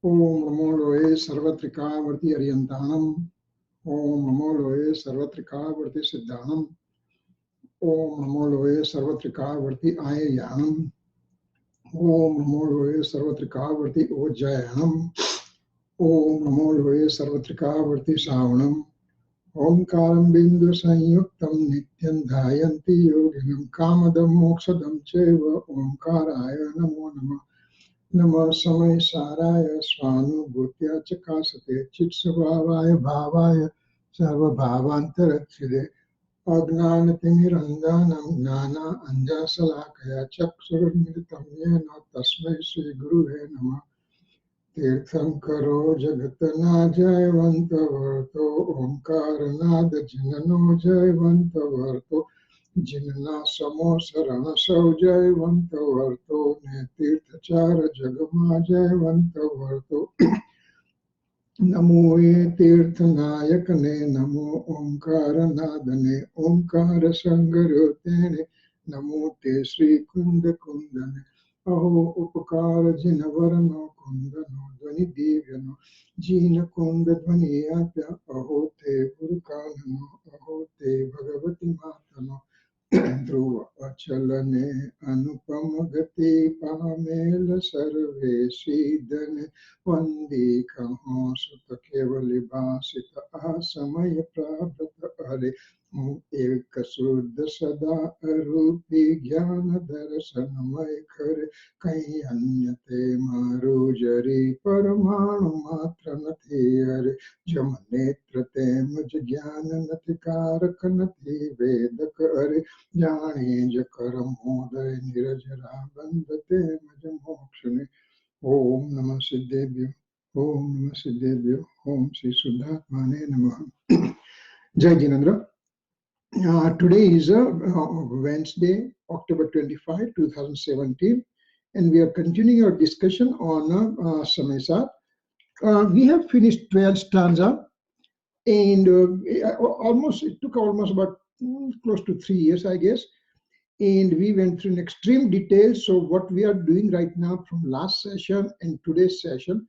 Om Namo Loe Sarvatrika Varti Ariyantanam. Om Namo Loe Sarvatrika Varti Siddhanam. Om Namo Loe Sarvatrika Varti Ayayanam. Om Namo Loe Sarvatrika Varti Ojayanam. Om Namo Loe Sarvatrika Varti Savanam. Omkaram Bindu Sanyuktam Nityan Dhayanti Yoginam Kamadam Moksadam Cheva Omkaraya Namo Namah. Nama Samaysaraya Swanubhutya Chakasate Chitsavavaya Bhavaya Sarva Bhavantarachide Agnanatimirandhanam Gnana Anjasalakaya Chaksurmiritam Yena Tasmai Sri Guruve Namah. Tirthankaro Jagatana Jayavanta Omkaranada Jinano Jayavanta Jinna Samo Sarana Sau Jayavanta Varto Ne Tirthachara Jagama Jayavanta Varto Namo E Tirthanayakane Namo Omkaranadane Omkara Sangarotene Namo Te Sri Kunda Kundane Aho Upakara Jinavarano Kundano Dvani Divyano Jina Kunda Dvani Apya Aho Te Gurukanano Aho Te Bhagavati Matano Dhruva Achalane Anupama Gati Pamela Sarve Sridhane Vandi Kaho Sutta Kevali Basita Asamaya Prabhata Hare Eka Suddha Sada Arupi Jnana Darasanamay Kare Kai Anyate Maru Jari Paramanu Matra Nati Hare Jamanetra Te Maj Jnana Nati Karaka Nati Vedak Hare Jani Jakaram Moday Nirajara Bandate Maj Mokshane Om Namah Siddhebhyo Om Namah Siddhebhyo Om Sri Suddhatmane Namaha. Jai Jinendra. Today is Wednesday, October 25, 2017, and we are continuing our discussion on Samaysar. We have finished 12th stanza, and it took almost about close to 3 years, I guess, and we went through in extreme detail. So what we are doing right now from last session and today's session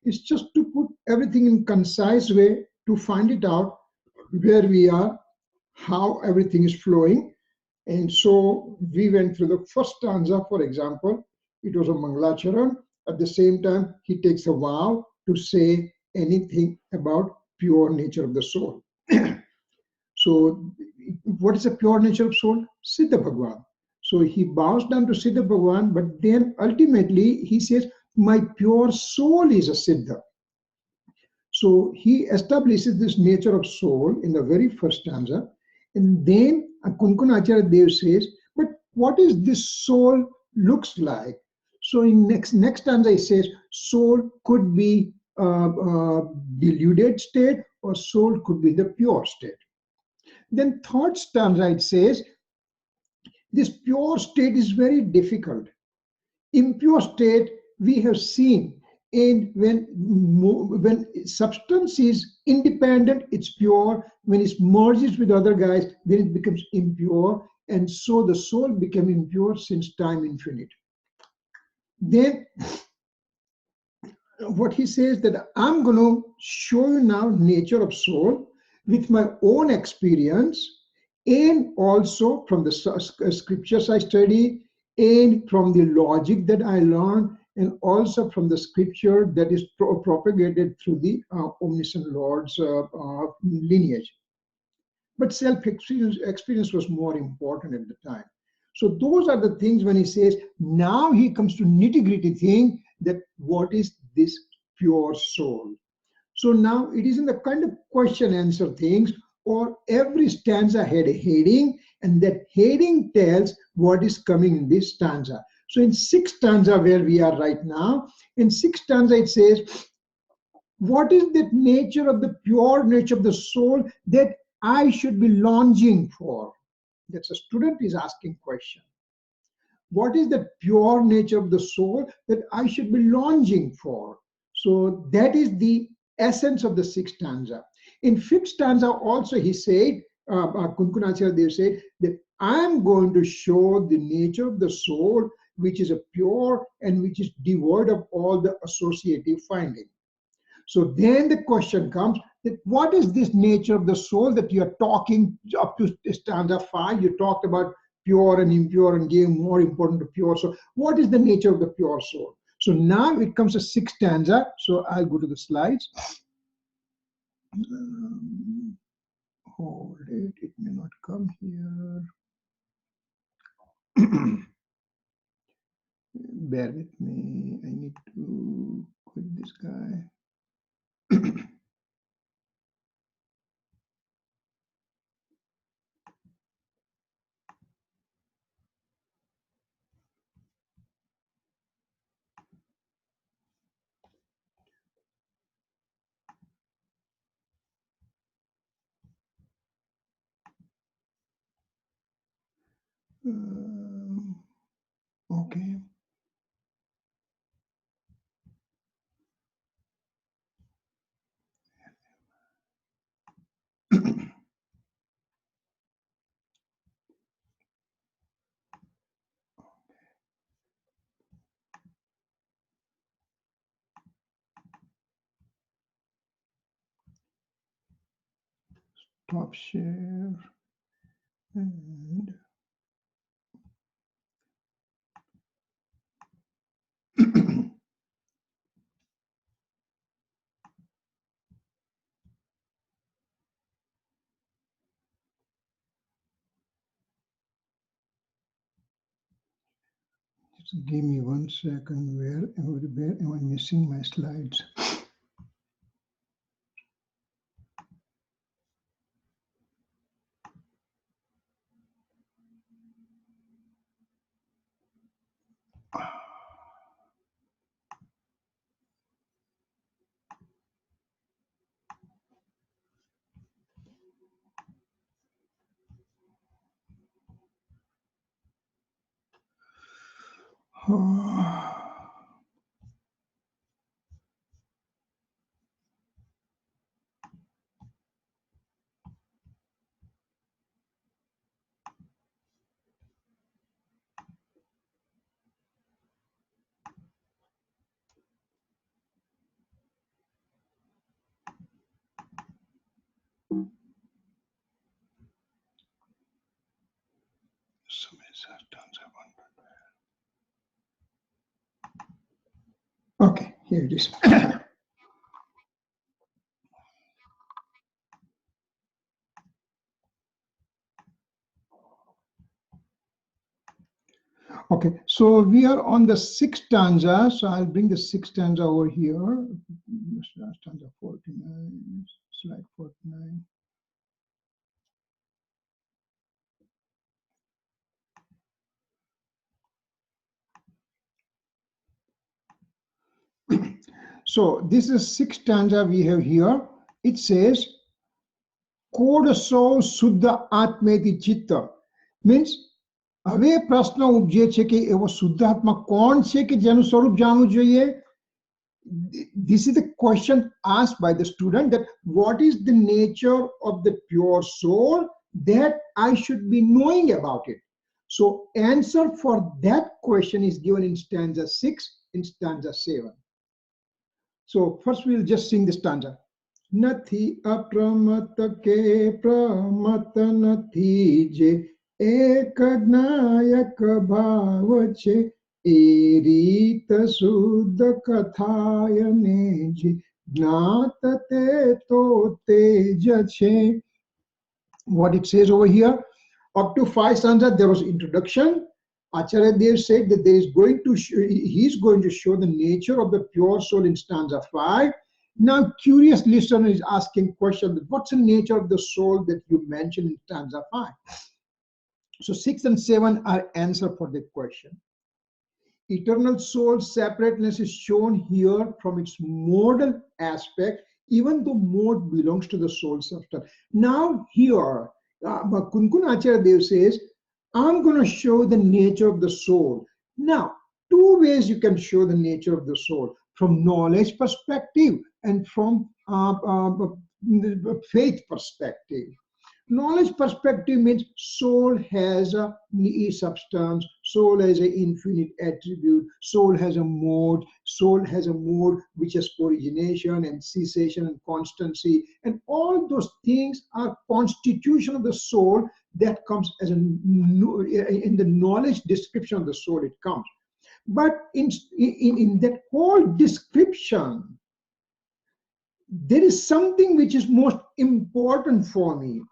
is just to put everything in concise way to find it out where we are, how everything is flowing. And so we went through the first stanza, for example. It was a Mangalacharan. At the same time, he takes a vow to say anything about pure nature of the soul. So what is the pure nature of soul? Siddha Bhagwan. So he bows down to Siddha Bhagwan, but then ultimately he says, my pure soul is a Siddha. So he establishes this nature of soul in the very first stanza. And then Kunkuna Acharya Dev says, but what is this soul looks like? So in next stanza he says, soul could be deluded state, or soul could be the pure state. Then third stanza it says, this pure state is very difficult. Impure state we have seen, and when substance is independent, it's pure. When it merges with other guys, then it becomes impure, and so the soul became impure since time infinite. Then what he says that I'm going to show you now nature of soul with my own experience, and also from the scriptures I study, and from the logic that I learned, and also from the scripture that is propagated through the Omniscient Lord's lineage. But self-experience was more important at the time. So those are the things when he says, now he comes to nitty-gritty thing, that what is this pure soul? So now it is in the kind of question-answer things, or every stanza had a heading, and that heading tells what is coming in this stanza. So in sixth stanza where we are right now, in sixth stanza it says, what is the nature of the pure nature of the soul that I should be longing for? That's a student is asking question. What is the pure nature of the soul that I should be longing for? So that is the essence of the sixth stanza. In fifth stanza also he said, Kunkunacharya Dev said, that I am going to show the nature of the soul which is a pure and which is devoid of all the associative finding. So then the question comes that what is this nature of the soul that you are talking up to stanza 5? You talked about pure and impure and gave more important to pure. So what is the nature of the pure soul? So now it comes to 6th stanza. So I'll go to the slides. Hold it, it may not come here. Bear with me, I need to quit this guy. Okay. Top share and just give me 1 second. Where am I missing my slides? Samaysar, Stanza 1. Okay, here it is. Okay, so we are on the 6th stanza. So I'll bring the 6th stanza over here. Stanza 49, slide 49. So this is 6th stanza we have here. It says, Kodaso Suddha Atmeti Chitta. Means, હવે પ્રશ્ન ઉપજે છે કે એવો શુદ્ધાત્મા કોણ છે કે જેનું સ્વરૂપ જાણવું જોઈએ? This is the question asked by the student, that what is the nature of the pure soul that I should be knowing about it? So answer for that question is given in stanza 6, in stanza 7. So first we'll just sing the stanza. Nathi apramat ke pramat nathi je એક જ્ઞાયક ભાવ છે એ રીત શુદ્ધ કથાયને જે જ્ઞાત તે તો તેજ છે. What it says over here, up to 5 stanzas there was introduction. Acharya Dev said that there is he's going to show the nature of the pure soul in stanza 5. Now curious listener is asking question, what's the nature of the soul that you mentioned in stanza 5? So 6 and 7 are answer for the question. Eternal soul separateness is shown here from its modal aspect, even though mode belongs to the soul substance. Now here, Kunkun Acharya Dev says, I'm going to show the nature of the soul. Now, 2 ways you can show the nature of the soul, from knowledge perspective and from faith perspective. Knowledge perspective means soul has a substance, soul has an infinite attribute, soul has a mode which has origination and cessation and constancy, and all those things are constitution of the soul that comes as in the knowledge description of the soul it comes. But in that whole description, there is something which is most important for me.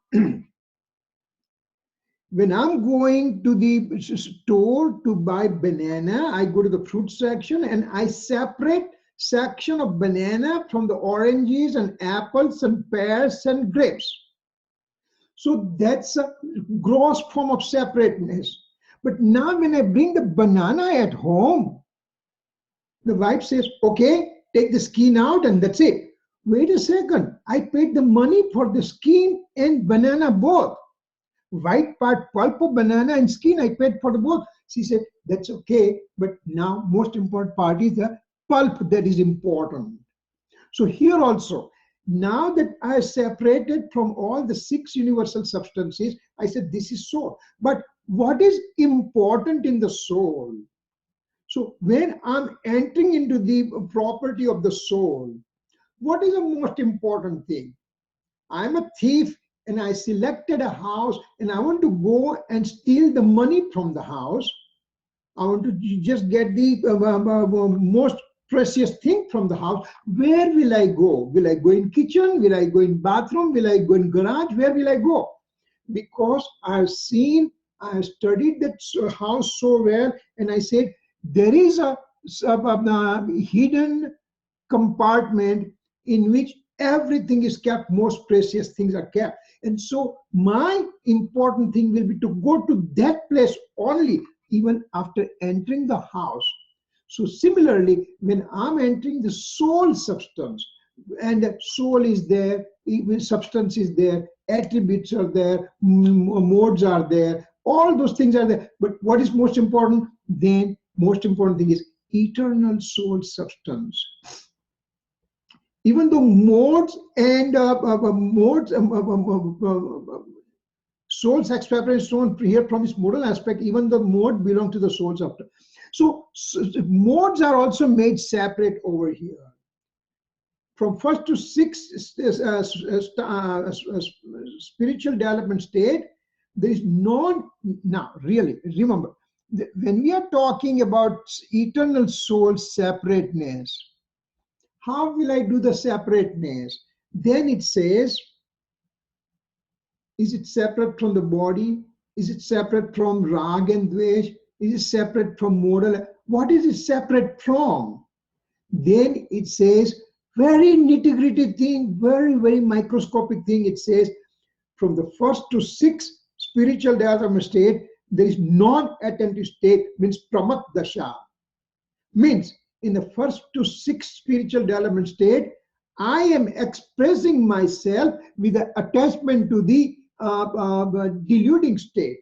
When I'm going to the store to buy banana, I go to the fruit section and I separate section of banana from the oranges and apples and pears and grapes. So that's a gross form of separateness. But now when I bring the banana at home, the wife says, okay, take the skin out and that's it. Wait a second, I paid the money for the skin and banana both. White part, pulp of banana and skin, I paid for the both. She said, that's okay, but now most important part is the pulp that is important. So here also, now that I separated from all the 6 universal substances, I said this is soul. But what is important in the soul? So when I'm entering into the property of the soul, what is the most important thing? I'm a thief and I selected a house and I want to go and steal the money from the house. I want to just get the most precious thing from the house. Where will I go? Will I go in kitchen? Will I go in bathroom? Will I go in garage? Where will I go? Because I've studied that house so well, and I said there is a hidden compartment in which everything is kept, most precious things are kept. And so my important thing will be to go to that place only, even after entering the house. So similarly, when I'm entering the soul substance, and the soul is there, substance is there, attributes are there, modes are there, all those things are there. But what is most important? Then most important thing is eternal soul substance. Even though modes and soul's separation is shown here from its modal aspect, even the mode belong to the soul substance. So modes are also made separate over here. From 1st to 6th spiritual development state, there is now really remember, when we are talking about eternal soul separateness, how will I do the separateness? Then it says, is it separate from the body? Is it separate from rag and dvesh? Is it separate from modal? What is it separate from? Then it says, very nitty-gritty thing, very, very microscopic thing. It says, from the 1st to 6th spiritual development state, there is non-attentive state, means pramat dasha. Means, in the 1st to 6th spiritual development state, I am expressing myself with the attachment to the deluding state.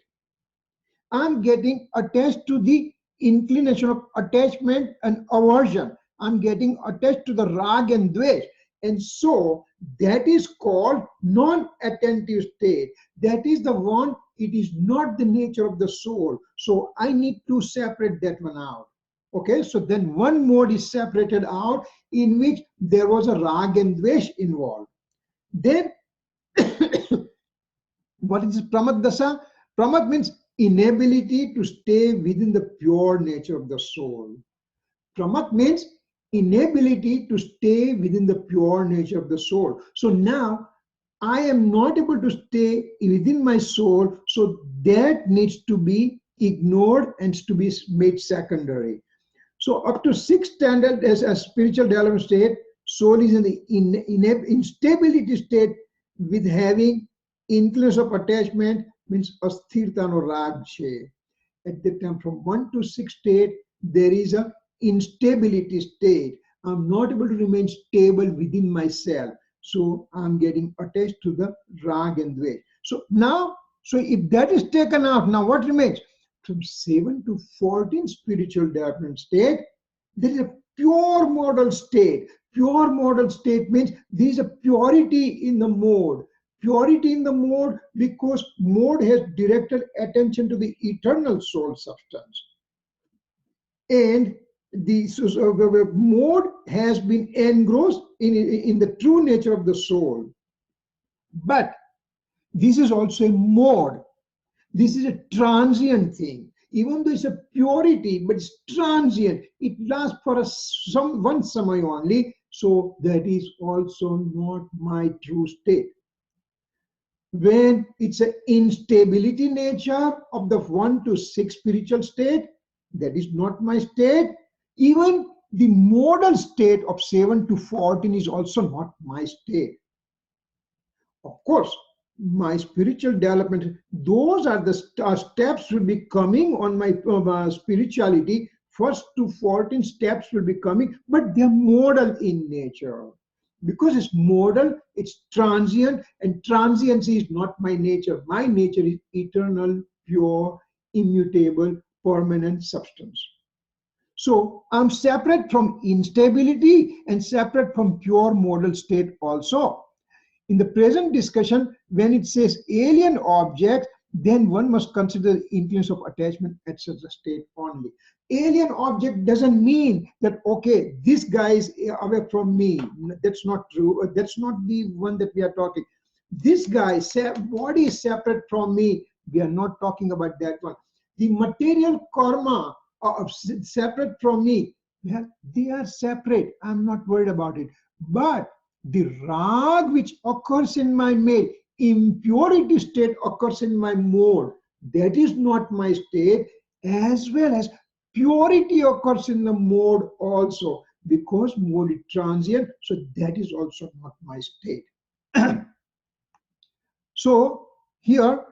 I'm getting attached to the inclination of attachment and aversion. I'm getting attached to the rag and dvesh. And so that is called non-attentive state. That is the one, it is not the nature of the soul. So I need to separate that one out. Okay, so then one mode is separated out in which there was a rag and dvesh involved. Then what is pramat dasa? Pramat means inability to stay within the pure nature of the soul. Pramat means inability to stay within the pure nature of the soul. So now I am not able to stay within my soul, so that needs to be ignored and to be made secondary. So up to 6th standard as a spiritual development state, soul is in the instability state with having inclination of attachment, means asthirta or ragche. At the time from 1 to 6th state, there is a instability state. I'm not able to remain stable within myself. So I'm getting attached to the rag and dvesh. So now, so if that is taken out, now what remains? From 7 to 14 spiritual development state, there is a pure modal state. Pure modal state means there is a purity in the mode. purity in the mode because mode has directed attention to the eternal soul substance. And the mode has been engrossed in the true nature of the soul. But this is also a mode. This is a transient thing. Even though it's a purity, but it's transient. It lasts for one samay only. So that is also not my true state. When it's an instability nature of the 1 to 6 spiritual state, that is not my state. Even the modal state of 7 to 14 is also not my state. Of course, my spiritual development, those are the steps will be coming on my spirituality. First to 14 steps will be coming, but they're modal in nature. Because it's modal, it's transient, and transiency is not my nature. My nature is eternal, pure, immutable, permanent substance. So I'm separate from instability and separate from pure modal state also. In the present discussion, when it says alien object, then one must consider the influence of attachment at such a state only. Alien object doesn't mean that, okay, this guy is away from me. That's not true. That's not the one that we are talking. This guy, body is separate from me. We are not talking about that one. The material karma separate from me. They are separate. I'm not worried about it. But the rag which occurs in my male, impurity state occurs in my mode. That is not my state, as well as purity occurs in the mode also, because mode is transient, so that is also not my state. So here,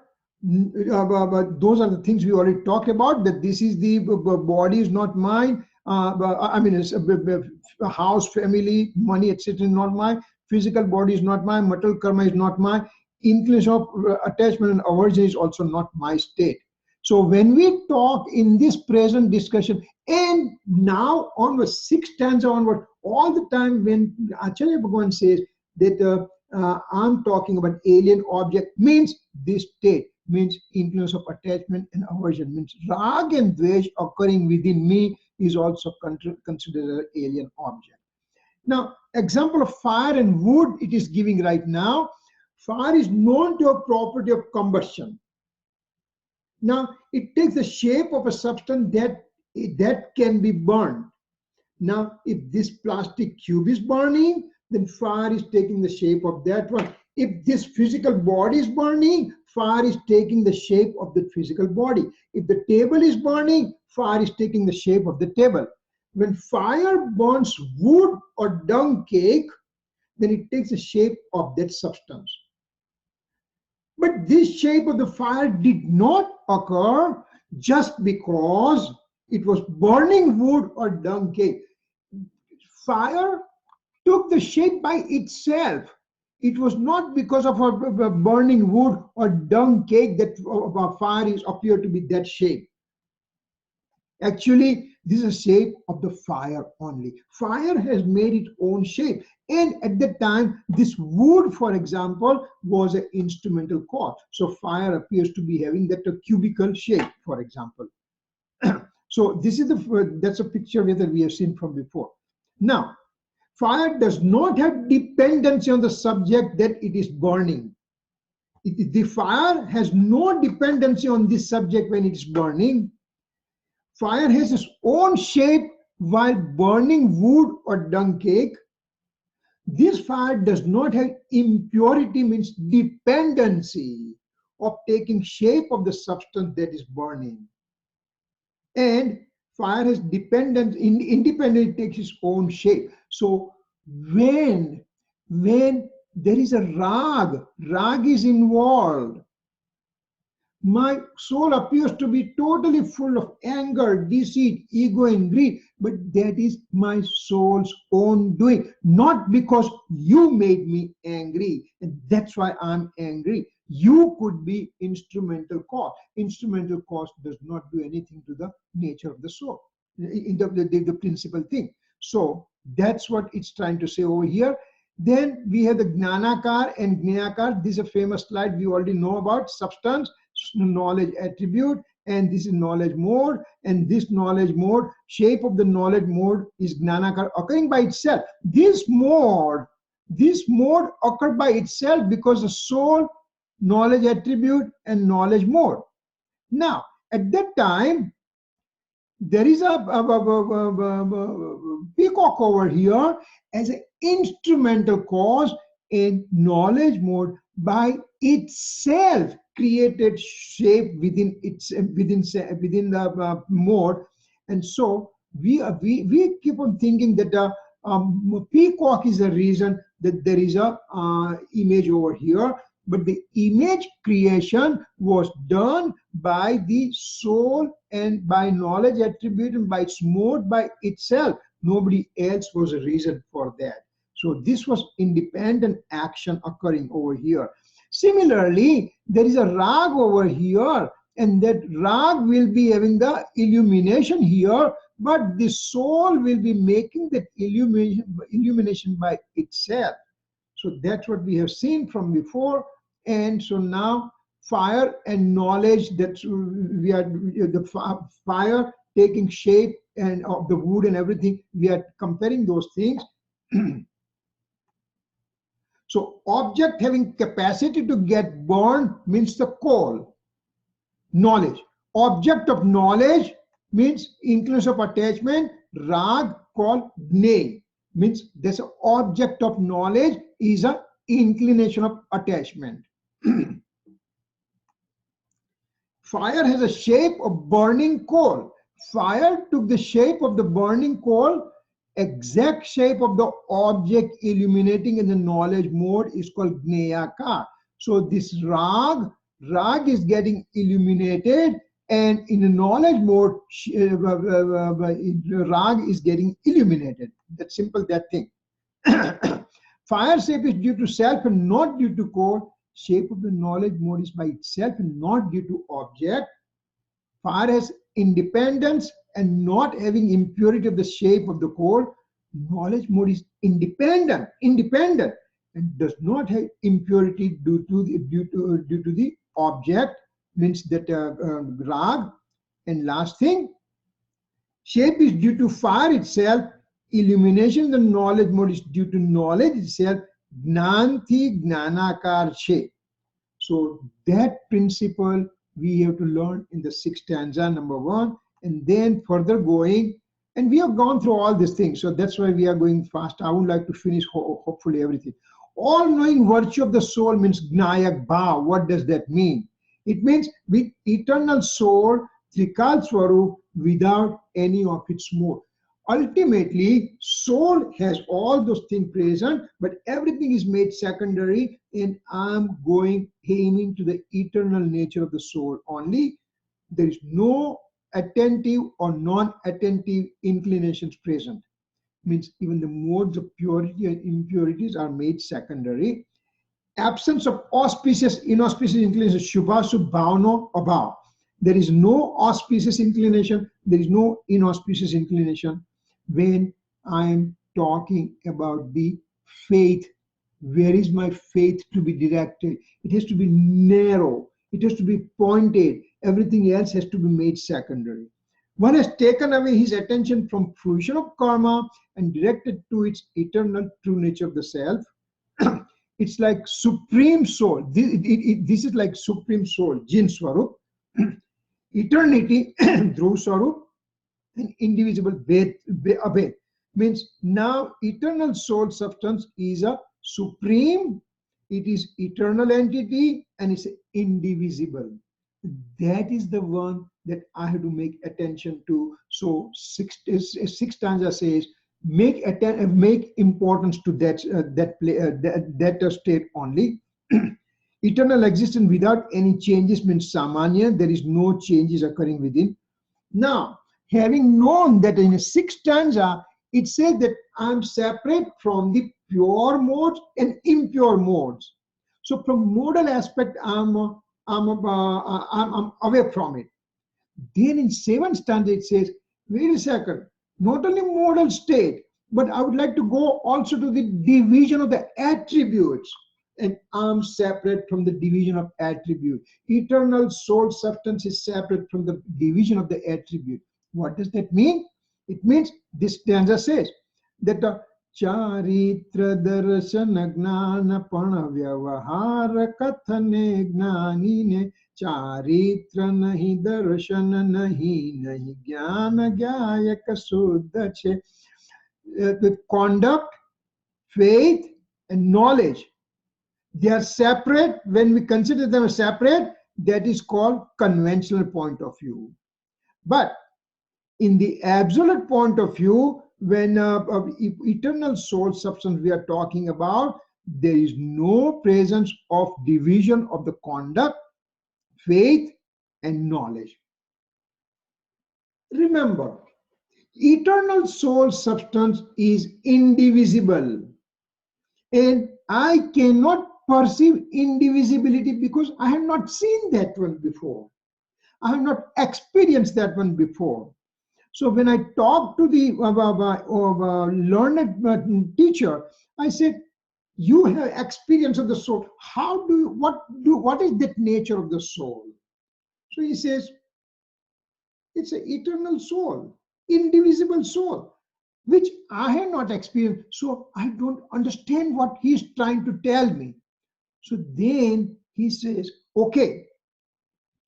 those are the things we already talked about, that this is the body is not mine. I mean, it's a house, family, money, etc. is not mine. Physical body is not mine. Material karma is not mine. Influence of attachment and aversion is also not my state. So when we talk in this present discussion, and now onward, 6th stanza onward, all the time when Acharya Bhagavan says that I'm talking about alien object, means this state, means influence of attachment and aversion, means rag and dvesh occurring within me is also considered an alien object. Now, example of fire and wood it is giving right now. Fire is known to have property of combustion. Now, it takes the shape of a substance that can be burned. Now, if this plastic cube is burning, then fire is taking the shape of that one. If this physical body is burning, fire is taking the shape of the physical body. If the table is burning, fire is taking the shape of the table. When fire burns wood or dung cake, then it takes the shape of that substance. But this shape of the fire did not occur just because it was burning wood or dung cake. Fire took the shape by itself. It was not because of a burning wood or dung cake that fire is appeared to be that shape. Actually, this is a shape of the fire only. Fire has made its own shape. And at that time, this wood, for example, was an instrumental cause. So fire appears to be having that cubical shape, for example. So this is that's a picture that we have seen from before. Now, fire does not have dependency on the subject that it is burning. The fire has no dependency on this subject when it is burning. Fire has its own shape while burning wood or dung cake. This fire does not have impurity, means dependency of taking shape of the substance that is burning. And fire has independently takes its own shape. So when there is a rag is involved, my soul appears to be totally full of anger, deceit, ego, and greed. But that is my soul's own doing, not because you made me angry, and that's why I'm angry. You could be instrumental cause. Instrumental cause does not do anything to the nature of the soul, in the principal thing. So that's what it's trying to say over here. Then we have the Gnanakar and Gnayakar. This is a famous slide we already know about. Substance, knowledge attribute, and this is knowledge mode. And this knowledge mode, shape of the knowledge mode is Gnanakar occurring by itself. This mode occurred by itself because the soul, knowledge attribute, and knowledge mode. Now, at that time, there is a peacock over here as an instrumental cause in knowledge mode by itself created shape within the mode. And so we keep on thinking that peacock is the reason that there is a image over here, but the image creation was done by the soul and by knowledge attribute and by its mode by itself. Nobody else was a reason for that. So this was independent action occurring over here. Similarly, there is a rag over here, and that rag will be having the illumination here, but the soul will be making that illumination by itself. So that's what we have seen from before. And so now fire and knowledge, that we are the fire taking shape and of the wood and everything, we are comparing those things. So object having capacity to get burned means the coal, knowledge. Object of knowledge means inclination of attachment, rag called gnay, means this object of knowledge is an inclination of attachment. Fire has a shape of burning coal. Fire took the shape of the burning coal. Exact shape of the object illuminating in the knowledge mode is called Gnayaka. So this rag is getting illuminated, and in the knowledge mode, rag is getting illuminated. That's simple, that thing. Fire shape is due to self and not due to coal. Shape of the knowledge mode is by itself and not due to object. Fire has independence and not having impurity of the shape of the coal. Knowledge mode is independent, and does not have impurity due to the object, means that rag. And last thing, shape is due to fire itself. Illumination in the knowledge mode is due to knowledge itself. Gnanti gnanakar shape. So that principle we have to learn in the 6th stanza, number 1, and then further going. And we have gone through all these things, so that's why we are going fast. I would like to finish hopefully everything. All-knowing virtue of the soul means Gnayak Bhav. What does that mean? It means with eternal soul, Trikal Swarup, without any of its mode. Ultimately, soul has all those things present, but everything is made secondary, and I'm aiming to the eternal nature of the soul only. There is no attentive or non-attentive inclinations present. Means even the modes of purity and impurities are made secondary. Absence of auspicious, inauspicious inclination, Shubha Subhavno Abhav. There is no auspicious inclination, there is no inauspicious inclination. When I am talking about the faith, where is my faith to be directed? It has to be narrow, it has to be pointed, everything else has to be made secondary. One has taken away his attention from fruition of karma and directed to its eternal true nature of the self. It's like supreme soul. This is like supreme soul, Jin Swarup. Eternity, Dhruv Swarup, and indivisible Abhed. Means now eternal soul substance is a supreme, it is eternal entity, and it's indivisible. That is the one that I have to make attention to. So 6 stanza says, make importance to that state only. Eternal existence without any changes means Samanya. There is no changes occurring within. Now, having known that in a 6th stanza, it says that I'm separate from the pure modes and impure modes. So from modal aspect, I'm away from it. Then in 7th stanza, it says, wait a second, not only modal state, But I would like to go also to the division of the attributes. And I'm separate from the division of attribute. Eternal soul substance is separate from the division of the attribute. What does that mean? It means this stanza says that the charitra darshana gnana pana vyavahara kathane gnanine charitra nahi darshana nahi nahi jnana gyayaka suddha che. The conduct, faith, and knowledge, they are separate. When we consider them as separate, that is called conventional point of view. But in the absolute point of view, when eternal soul substance we are talking about, there is no presence of division of the conduct, faith, and knowledge. Remember, eternal soul substance is indivisible, and I cannot perceive indivisibility because I have not seen that one before. I have not experienced that one before. So when I talk to the learned teacher, I said, "You have experience of the soul. How do you, what is that nature of the soul?" So he says, "It's an eternal soul, indivisible soul, which I have not experienced. So I don't understand what he's trying to tell me." So then he says, "Okay,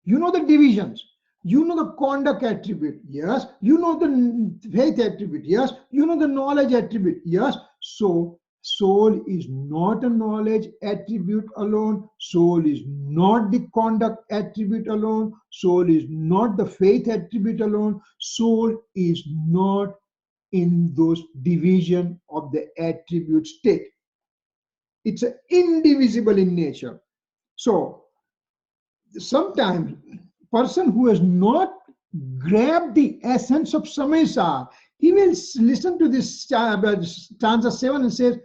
you know the divisions. You know the conduct attribute. Yes. You know the faith attribute. Yes. You know the knowledge attribute. Yes. So soul is not a knowledge attribute alone. Soul is not the conduct attribute alone. Soul is not the faith attribute alone. Soul is not in those division of the attribute state. It's indivisible in nature." So sometimes person who has not grabbed the essence of Samaysar, he will listen to this stanza 7 and says,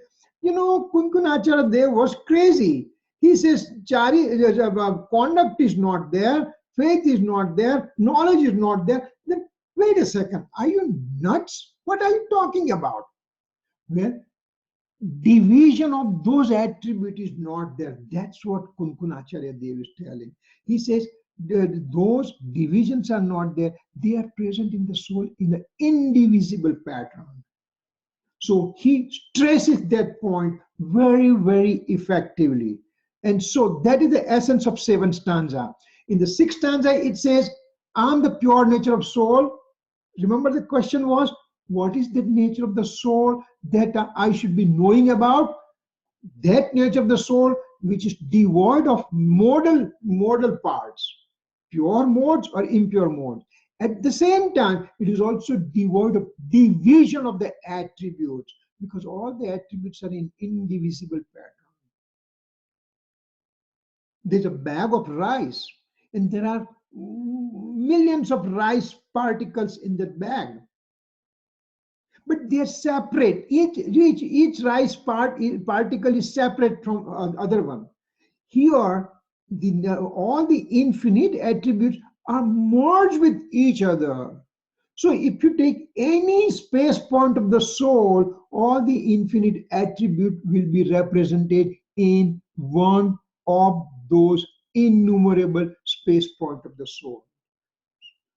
Kunkunacharya Dev was crazy. He says, conduct is not there, faith is not there, knowledge is not there. Then wait a second, are you nuts? What are you talking about? Well, division of those attributes is not there. That's what Kunkunacharya Dev is telling. He says those divisions are not there. They are present in the soul in an indivisible pattern. So he stresses that point very, very effectively. And so that is the essence of 7th stanza. In the 6th stanza, it says, "I'm the pure nature of soul." Remember the question was, what is the nature of the soul that I should be knowing about? That nature of the soul which is devoid of modal parts, pure modes or impure modes. At the same time, it is also devoid of division of the attributes, because all the attributes are in indivisible pattern. There's a bag of rice, and there are millions of rice particles in that bag. But they are separate. Each rice particle is separate from other one. Here, all the infinite attributes are merged with each other. So if you take any space point of the soul, all the infinite attribute will be represented in one of those innumerable space point of the soul.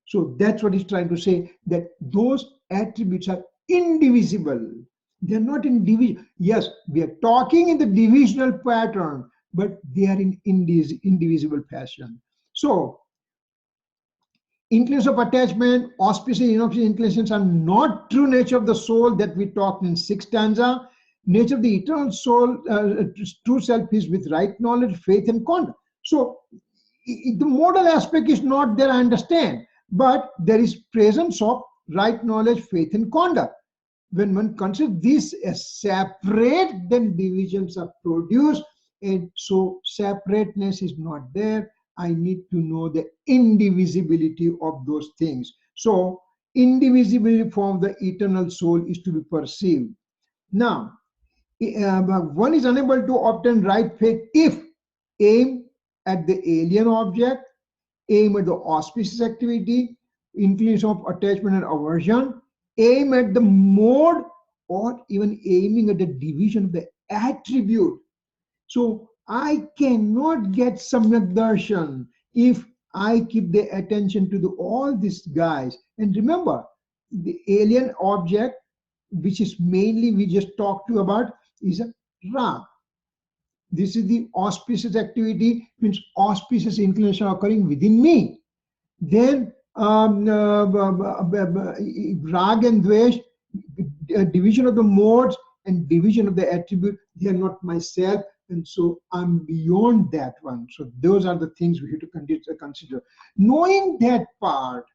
So that's what he's trying to say, that those attributes are indivisible. They're not in division. Yes, we are talking in the divisional pattern, but they are in indivisible fashion. So inclinations of attachment, auspicious and inauspicious inclinations are not true nature of the soul that we talked in 6th stanza. Nature of the eternal soul, true self, is with right knowledge, faith, and conduct. So the modal aspect is not there, I understand, but there is presence of right knowledge, faith, and conduct. When one considers this as separate, then divisions are produced, and so separateness is not there. I need to know the indivisibility of those things. So indivisibility from the eternal soul is to be perceived. Now, one is unable to obtain right faith if aim at the alien object, aim at the auspicious activity, inclination of attachment and aversion, aim at the mode or even aiming at the division of the attribute. So I cannot get Samyak Darshan if I keep the attention to all these guys. And remember, the alien object, which is mainly we just talked to about, is a Ra. This is the auspicious activity, means auspicious inclination occurring within me. Then Rag and Dvesh, division of the modes and division of the attribute, they are not myself, and so I'm beyond that one. So those are the things we have to consider. Knowing that part,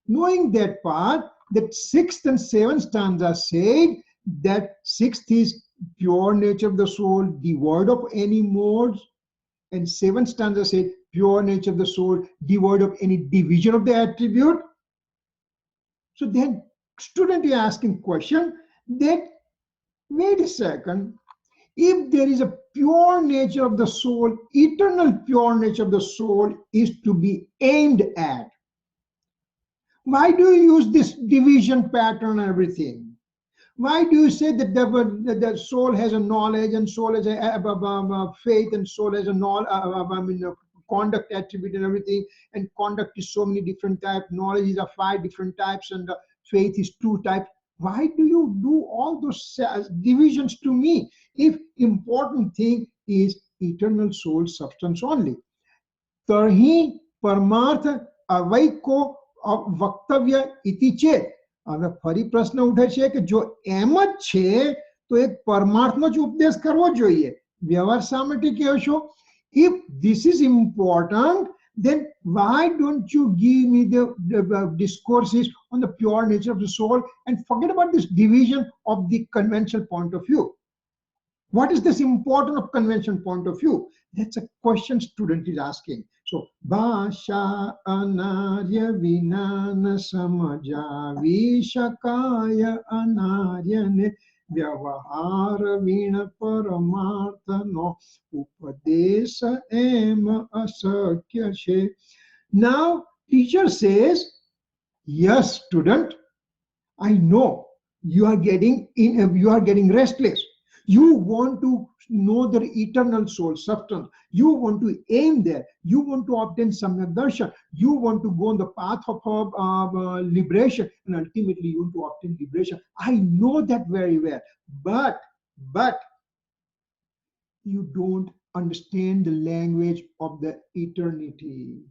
that sixth and seventh stanza said that sixth is pure nature of the soul, devoid of any modes, and seventh stanza said pure nature of the soul, devoid of any division of the attribute. So then student is asking question that, wait a second, if there is a pure nature of the soul, eternal pure nature of the soul is to be aimed at, why do you use this division pattern and everything? Why do you say that the soul has a knowledge and soul has a faith and soul has a conduct attribute and everything, and conduct is so many different types, knowledge is 5 different types, and faith is 2 types? Why do you do all those divisions to me if important thing is eternal soul substance only? Tarhi parmarth avaiko वक्तव्य इति चेत હવે ફરી પ્રશ્ન ઉઠે છે કે જો એમ જ છે તો એક પરમાર્થનો જ ઉપદેશ કરવો જોઈએ. વ્યવહાર શા માટે કહો છો? If this is important, then why don't you give me the discourses on the pure nature of the soul and forget about this division of the conventional point of view? What is this important of convention point of view? That's a question student is asking. So, Bhasha anarya vinana samaja vishakaya anaryane vyavahara vina paramartha no upadesa ema asakya she. Now, teacher says, yes, student, I know you are getting restless. You want to know the eternal soul substance. You want to aim there. You want to obtain Samyak Darshan. You want to go on the path of liberation, and ultimately you want to obtain liberation. I know that very well. But you don't understand the language of the eternity.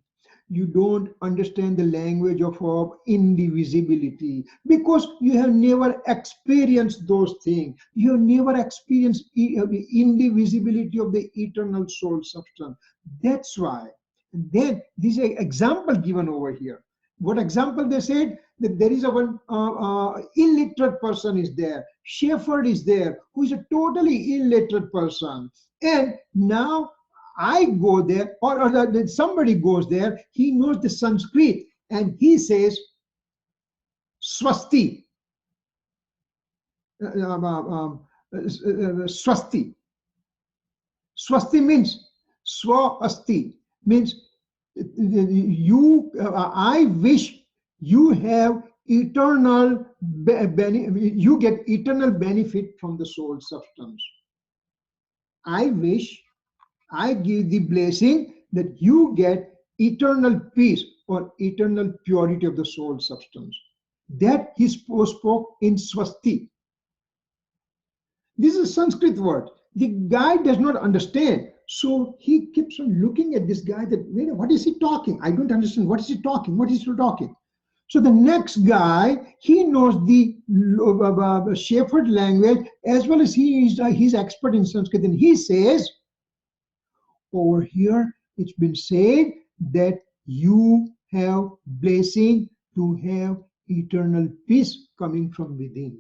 You don't understand the language of indivisibility because you have never experienced those things. You have never experienced the indivisibility of the eternal soul substance. That's why. And then this is an example given over here. What example they said? That there is a one illiterate person is there. Shepherd is there who is a totally illiterate person. And now I go there, or somebody goes there, he knows the Sanskrit, and he says, Swasti. Swasti. Swasti means, Swasti means, I wish you have eternal, you get eternal benefit from the soul substance. I wish, I give the blessing that you get eternal peace or eternal purity of the soul substance. That he spoke in Swasti. This is a Sanskrit word. The guy does not understand. So he keeps on looking at this guy that, wait, what is he talking? I don't understand. What is he talking? What is he talking? So the next guy, he knows the shepherd language as well as he's expert in Sanskrit. And he says, over here, it's been said that you have blessing to have eternal peace coming from within.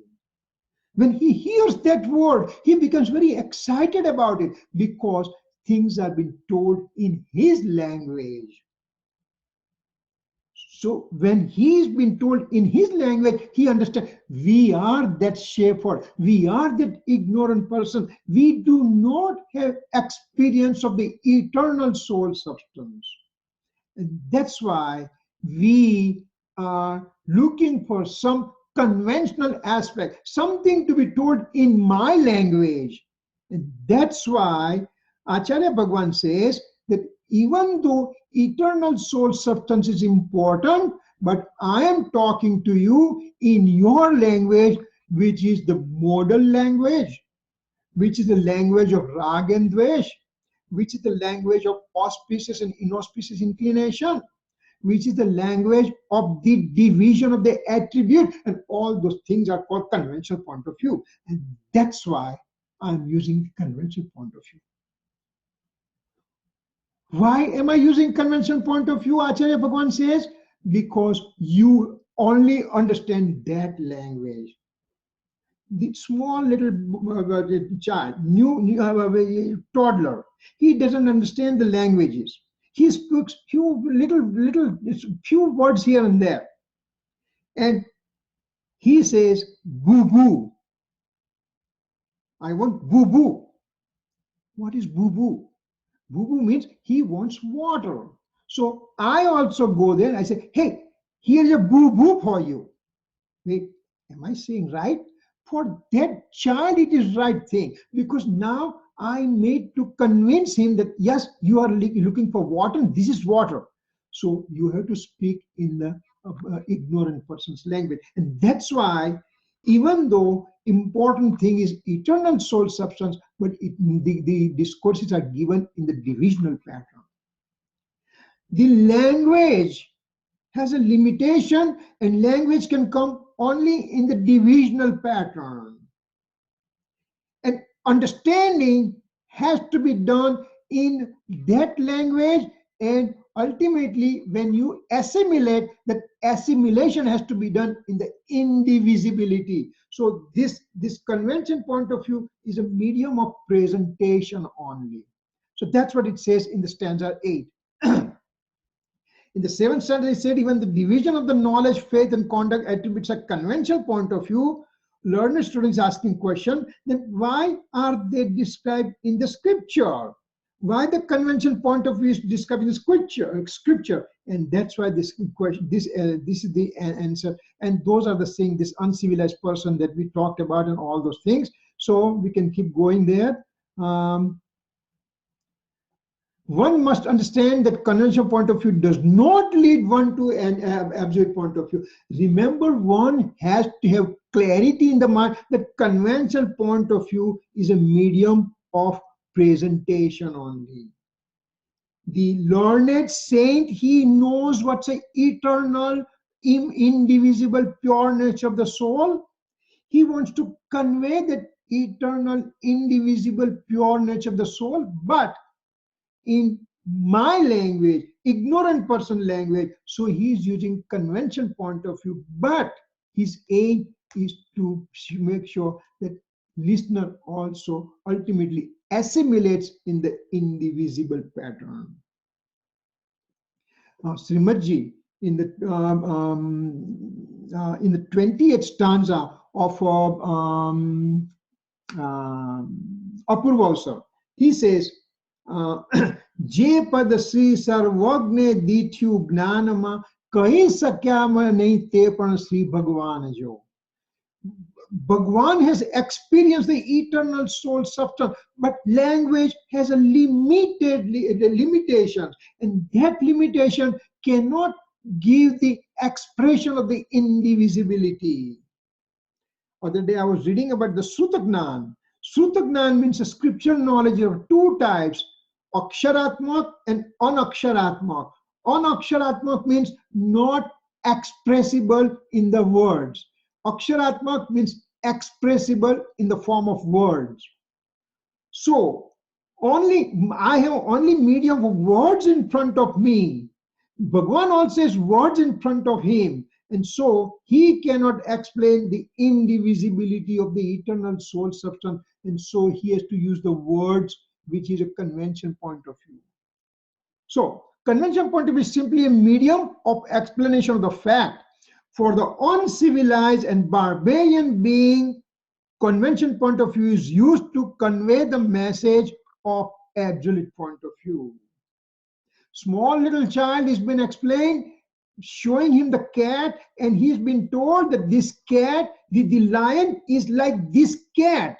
When he hears that word, he becomes very excited about it because things are being told in his language. So when he's been told in his language, he understands we are that shepherd, we are that ignorant person. We do not have experience of the eternal soul substance. And that's why we are looking for some conventional aspect, something to be told in my language. And that's why Acharya Bhagwan says that even though eternal soul substance is important, but I am talking to you in your language, which is the modal language, which is the language of rag and dvesh, which is the language of auspicious and inauspicious inclination, which is the language of the division of the attribute, and all those things are called conventional point of view. And that's why I'm using conventional point of view. Why am I using conventional point of view? Acharya Bhagwan says, because you only understand that language. The small little child, toddler, he doesn't understand the languages. He speaks few words here and there, and he says boo boo. I want boo boo. What is boo boo? Boo boo means he wants water. So I also go there and I say, hey, here's a boo boo for you. Wait, am I saying right? For that child, it is right thing, because now I need to convince him that yes, you are looking for water, and this is water. So you have to speak in the ignorant person's language. And that's why, even though important thing is eternal soul substance, but the discourses are given in the divisional pattern. The language has a limitation, and language can come only in the divisional pattern. And understanding has to be done in that language, and ultimately when you assimilate, that assimilation has to be done in the indivisibility. So this convention point of view is a medium of presentation only. So that's what it says in the stanza 8. In the 7th stanza, it said, even the division of the knowledge, faith, and conduct attributes a conventional point of view. Learned students asking question, then why are they described in the scripture? Why the conventional point of view is described in the scripture? And that's why this question, this is the answer. And those are the things, this uncivilized person that we talked about and all those things. So we can keep going there. One must understand that conventional point of view does not lead one to an absolute point of view. Remember, one has to have clarity in the mind that conventional point of view is a medium of presentation only. The learned saint, he knows what's the eternal, indivisible, pure nature of the soul. He wants to convey that eternal, indivisible, pure nature of the soul, but in my language, ignorant person language, so he is using conventional point of view, but his aim is to make sure that listener also ultimately assimilates in the indivisible pattern. Srimadji, in the 20th stanza of Apurvasa, he says, जे पद श्री सर्वज्ञ दीठ्यु ज्ञानमा कही सक्याम नहीं ते पण श्री भगवान जो. Bhagwan has experienced the eternal soul substance, but language has a limitation, and that limitation cannot give the expression of the indivisibility. Other day I was reading about the Srutagnan. Srutagnan means a scriptural knowledge of two types, Aksharatmak and Anaksharatmak. Anaksharatmak means not expressible in the words. Aksharatmak means expressible in the form of words. So I have only medium of words in front of me. Bhagwan also has words in front of him, and so he cannot explain the indivisibility of the eternal soul substance, and so he has to use the words, which is a convention point of view. So convention point of view is simply a medium of explanation of the fact. For the uncivilized and barbarian being, convention point of view is used to convey the message of absolute point of view. Small little child has been explained, showing him the cat, and he's been told that this cat, the lion is like this cat.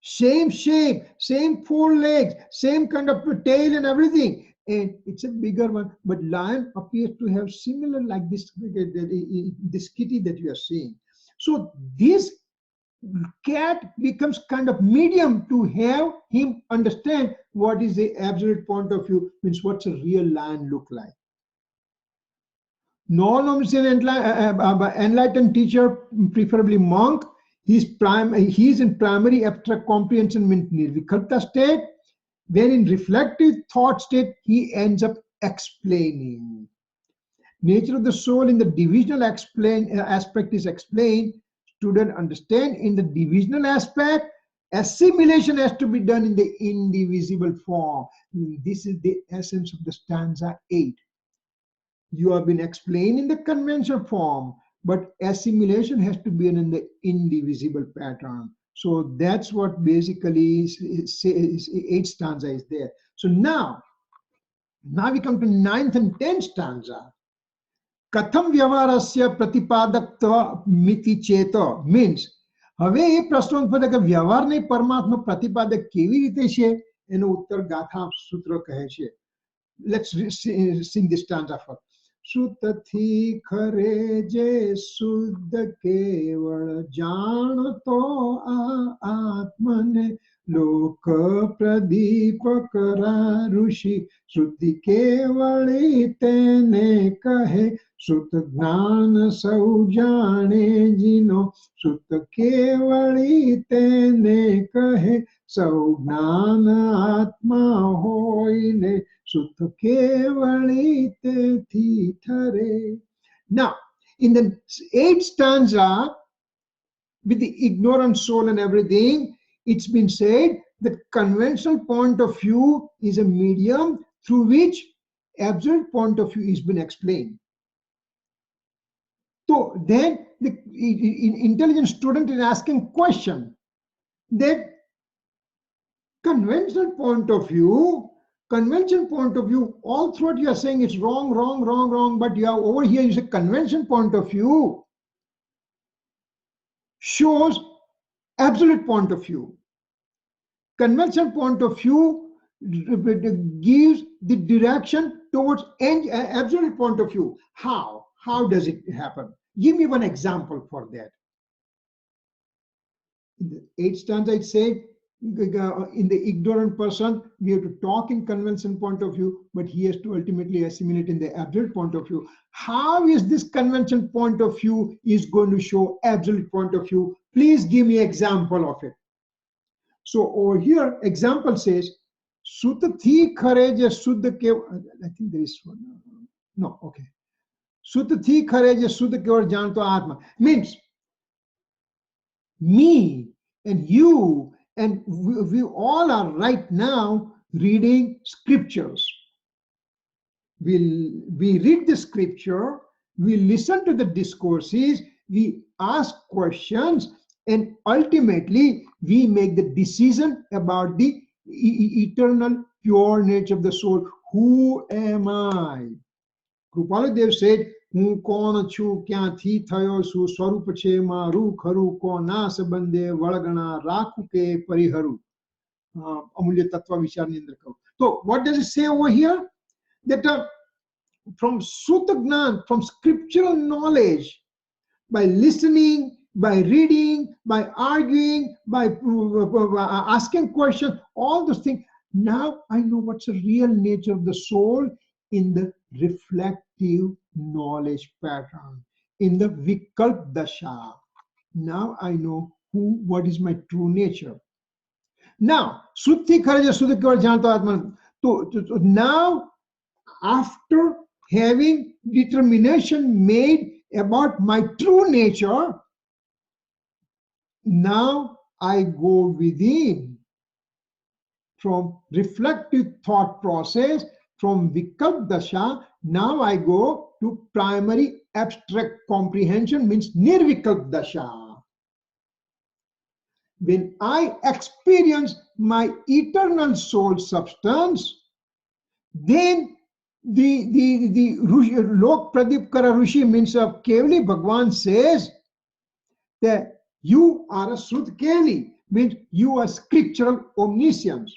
Same shape, same 4 legs, same kind of tail and everything. And it's a bigger one, but lion appears to have similar like this kitty that you are seeing. So this cat becomes kind of medium to have him understand what is the absolute point of view, means what's a real lion look like. Non-omniscient enlightened teacher, preferably monk, he's in primary abstract comprehension, means nirvikalpa state. Then in reflective thought state, he ends up explaining. Nature of the soul in the divisional aspect is explained. Student understand in the divisional aspect, assimilation has to be done in the indivisible form. This is the essence of the stanza 8. You have been explained in the conventional form, but assimilation has to be in the indivisible pattern. So that's what basically 8th stanza is there. So now we come to 9th and 10th stanza. Katham vyavarasya pratipadakta miti cheto, means હવે એ પ્રશ્ન ઉત્પન્ન કે વ્યવહારને પરમાત્મા પ્રતિપાદક કેવી રીતે છે એનો ઉત્તર ગાથા સૂત્ર કહે છે. Let's sing this stanza first. સુતથી ખરે જે શુદ્ધ કેવળ જાણતો આ આત્મને લોક પ્રદીપ કરા ઋષિ શુદ્ધિ કેવળી તેને કહે સુત જ્ઞાન સૌ જાણે જીનો સુત કેવળી તેને કહે સૌ જ્ઞાન આત્મા હોઈને સુત કેવળી તેથી ઠરે. Now, in the 8th stanza, with the ignorant soul and everything, it's been said that conventional point of view is a medium through which absolute point of view has been explained. So then the intelligent student is asking question that conventional point of view, all throughout you are saying it's wrong, but you are over here, you say conventional point of view shows absolute point of view. Conventional point of view gives the direction towards absolute point of view. How does it happen? Give me one example for that. In the 8th stanza it said, in the ignorant person, we have to talk in conventional point of view, but he has to ultimately assimilate in the absolute point of view. How is this conventional point of view is going to show absolute point of view? Please give me example of it. So over here, example says, Sutta thi khare je suddha kev. I think there is one. No, okay. Sutta thi khare je suddha keval janto atma. Means me and you and we all are right now reading scriptures. We read the scripture, we listen to the discourses, we ask questions, and ultimately we make the decision about the eternal pure nature of the soul. Who am I? Krupaladev said, હું કોણ છું, ક્યાંથી થયો છું, સ્વરૂપ છે મારું ખરું, કો નાશ બંધે વળગણા રાખું કે પરિહરું. અમૂલ્ય તત્વ વિચારની અંદર કહું. So what does it say over here? That from Sutta Gnan, from scriptural knowledge, by listening, by reading, by arguing, by asking questions, all those things, now I know what's the real nature of the soul in the reflective knowledge pattern, in the Vikalp Dasha. Now I know what is my true nature. Now, Sutti Kharaja Suddha Keval Janto Atman. So now, after having determination made about my true nature, now I go within from reflective thought process, from Vikalp Dasha, now I go to primary abstract comprehension, means Nirvikalp Dasha. When I experience my eternal soul substance, then the Lok Pradipkara Rishi means of Kevali Bhagwan says that you are a Shrut Kevali, means you are scriptural omniscience.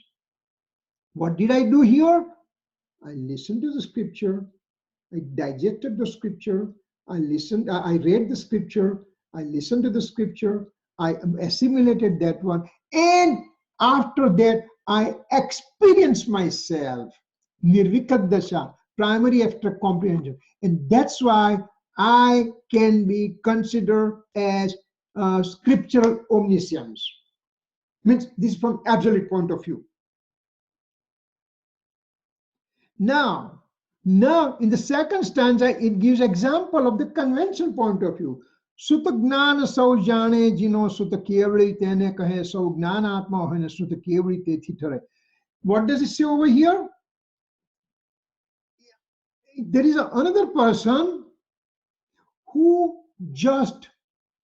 What did I do here? I listened to the scripture, I digested the scripture, I read the scripture, I listened to the scripture, I assimilated that one, and after that I experienced myself, Nirvikat Dasha, primary abstract comprehension. And that's why I can be considered as scriptural omniscience. Means this is from absolute point of view. Now, in the second stanza, it gives example of the conventional point of view. Sutta gnana sau jane jino sutta kevali tene kahe sau gnana atma hoine sutta kevali te thitare. What does it say over here? There is another person who just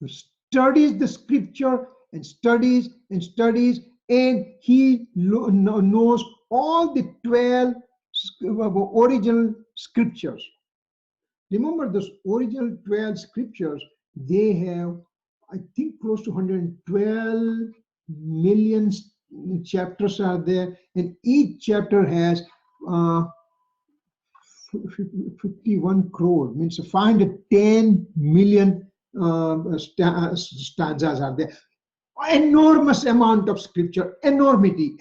studies the scripture and studies and studies, and he knows all the 12 original scriptures. Remember, those original 12 scriptures, they have, I think, close to 112 million chapters are there, and each chapter has 51 crore, means 510 million stanzas are there. Enormous amount of scripture, enormity.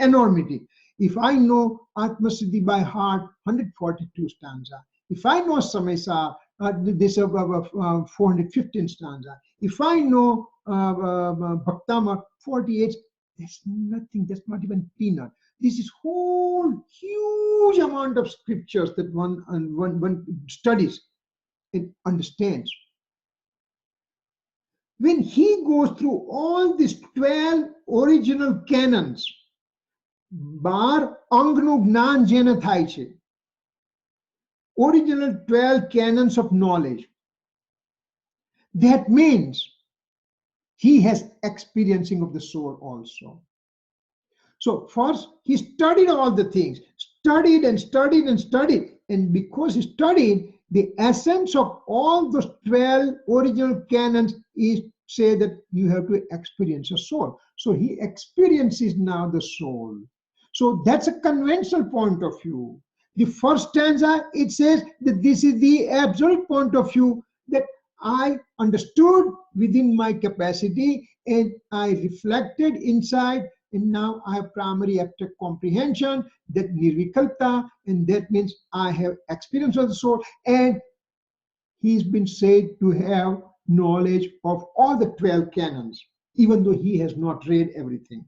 If I know Atma Siddhi by heart, 142 stanza. If I know Samaysar, this 415 stanza. If I know Bhaktama, 48, that's nothing, that's not even peanut. This is whole huge amount of scriptures that one studies and understands. When he goes through all these 12 original canons, bar angnu gnan jena thai che, original 12 canons of knowledge, that means he has experiencing of the soul also. So first he studied all the things, studied, and because he studied, the essence of all those 12 original canons is say that you have to experience a soul. So he experiences now the soul. So that's a conventional point of view. The first stanza, it says that this is the absolute point of view, that I understood within my capacity and I reflected inside, and now I have primary abstract comprehension, that nirvikalpa, and that means I have experience of the soul, and he's been said to have knowledge of all the 12 canons, even though he has not read everything.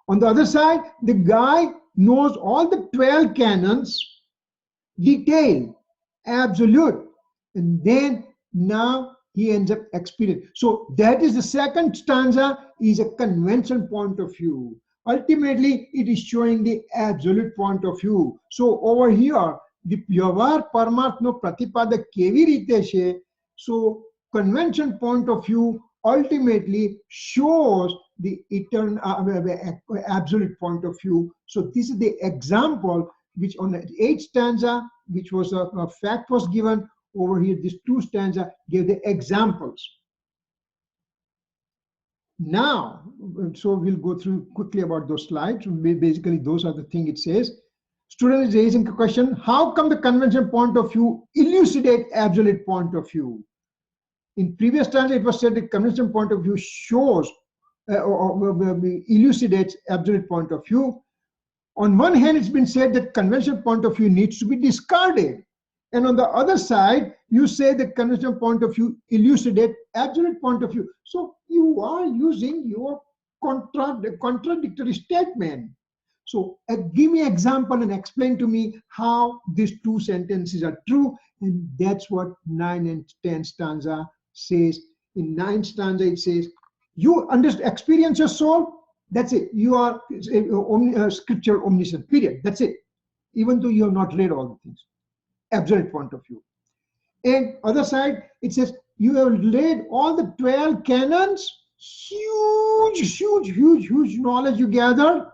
On the other side, the guy knows all the 12 canons, detailed, absolute, and then now he ends up experiencing. So that is the second stanza, is a conventional point of view. Ultimately, it is showing the absolute point of view. So over here, the Vyavar Paramatma Pratipada Kevi Rite she, so conventional point of view ultimately shows the eternal absolute point of view. So this is the example which on the 8th stanza, which was a fact was given. Over here, these 2 stanza gave the examples. Now, so we'll go through quickly about those slides. Basically, those are the things it says. Student is raising a question: how come the conventional point of view elucidate absolute point of view? In previous stanza, it was said that conventional point of view shows elucidates absolute point of view. On one hand, it's been said that conventional point of view needs to be discarded. And on the other side, you say that conventional point of view elucidate absolute point of view. So you are using your contradictory statement. So give me an example and explain to me how these 2 sentences are true. And that's what 9 and 10 stanza says. In 9th stanza, it says, you experience your soul, that's it. You are scripture omniscient, period. That's it. Even though you have not read all the things. Absolute point of view. And other side, it says, you have read all the 12 canons, huge knowledge you gather.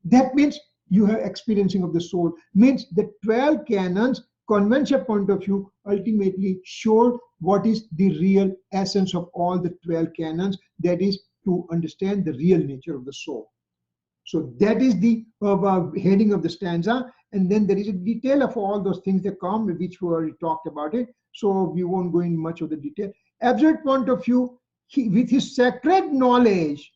That means you have experiencing of the soul. Means the 12 canons, conventional point of view, ultimately showed what is the real essence of all the 12 canons, that is to understand the real nature of the soul. So that is the heading of the stanza, and then there is a detail of all those things that come, which we already talked about it. So we won't go in much of the detail. Absolute point of view, with his sacred knowledge,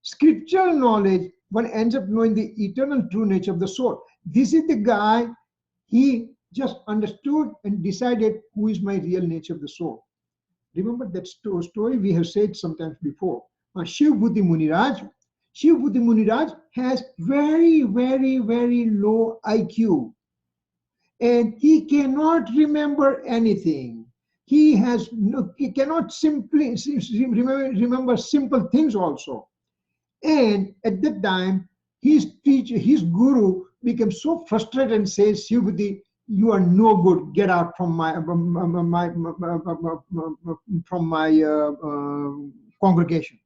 scriptural knowledge, one ends up knowing the eternal true nature of the soul. This is the guy, he just understood and decided who is my real nature of the soul. Remember that story we have said sometimes before. Shiv Buddhi Muniraj. Shiv Buddhi Muniraj has very, very, very low IQ. And he cannot remember anything. He cannot simply remember simple things also. And at that time, his teacher, his guru, became so frustrated and says, Shiv Buddhi, you are no good. Get out from my congregation.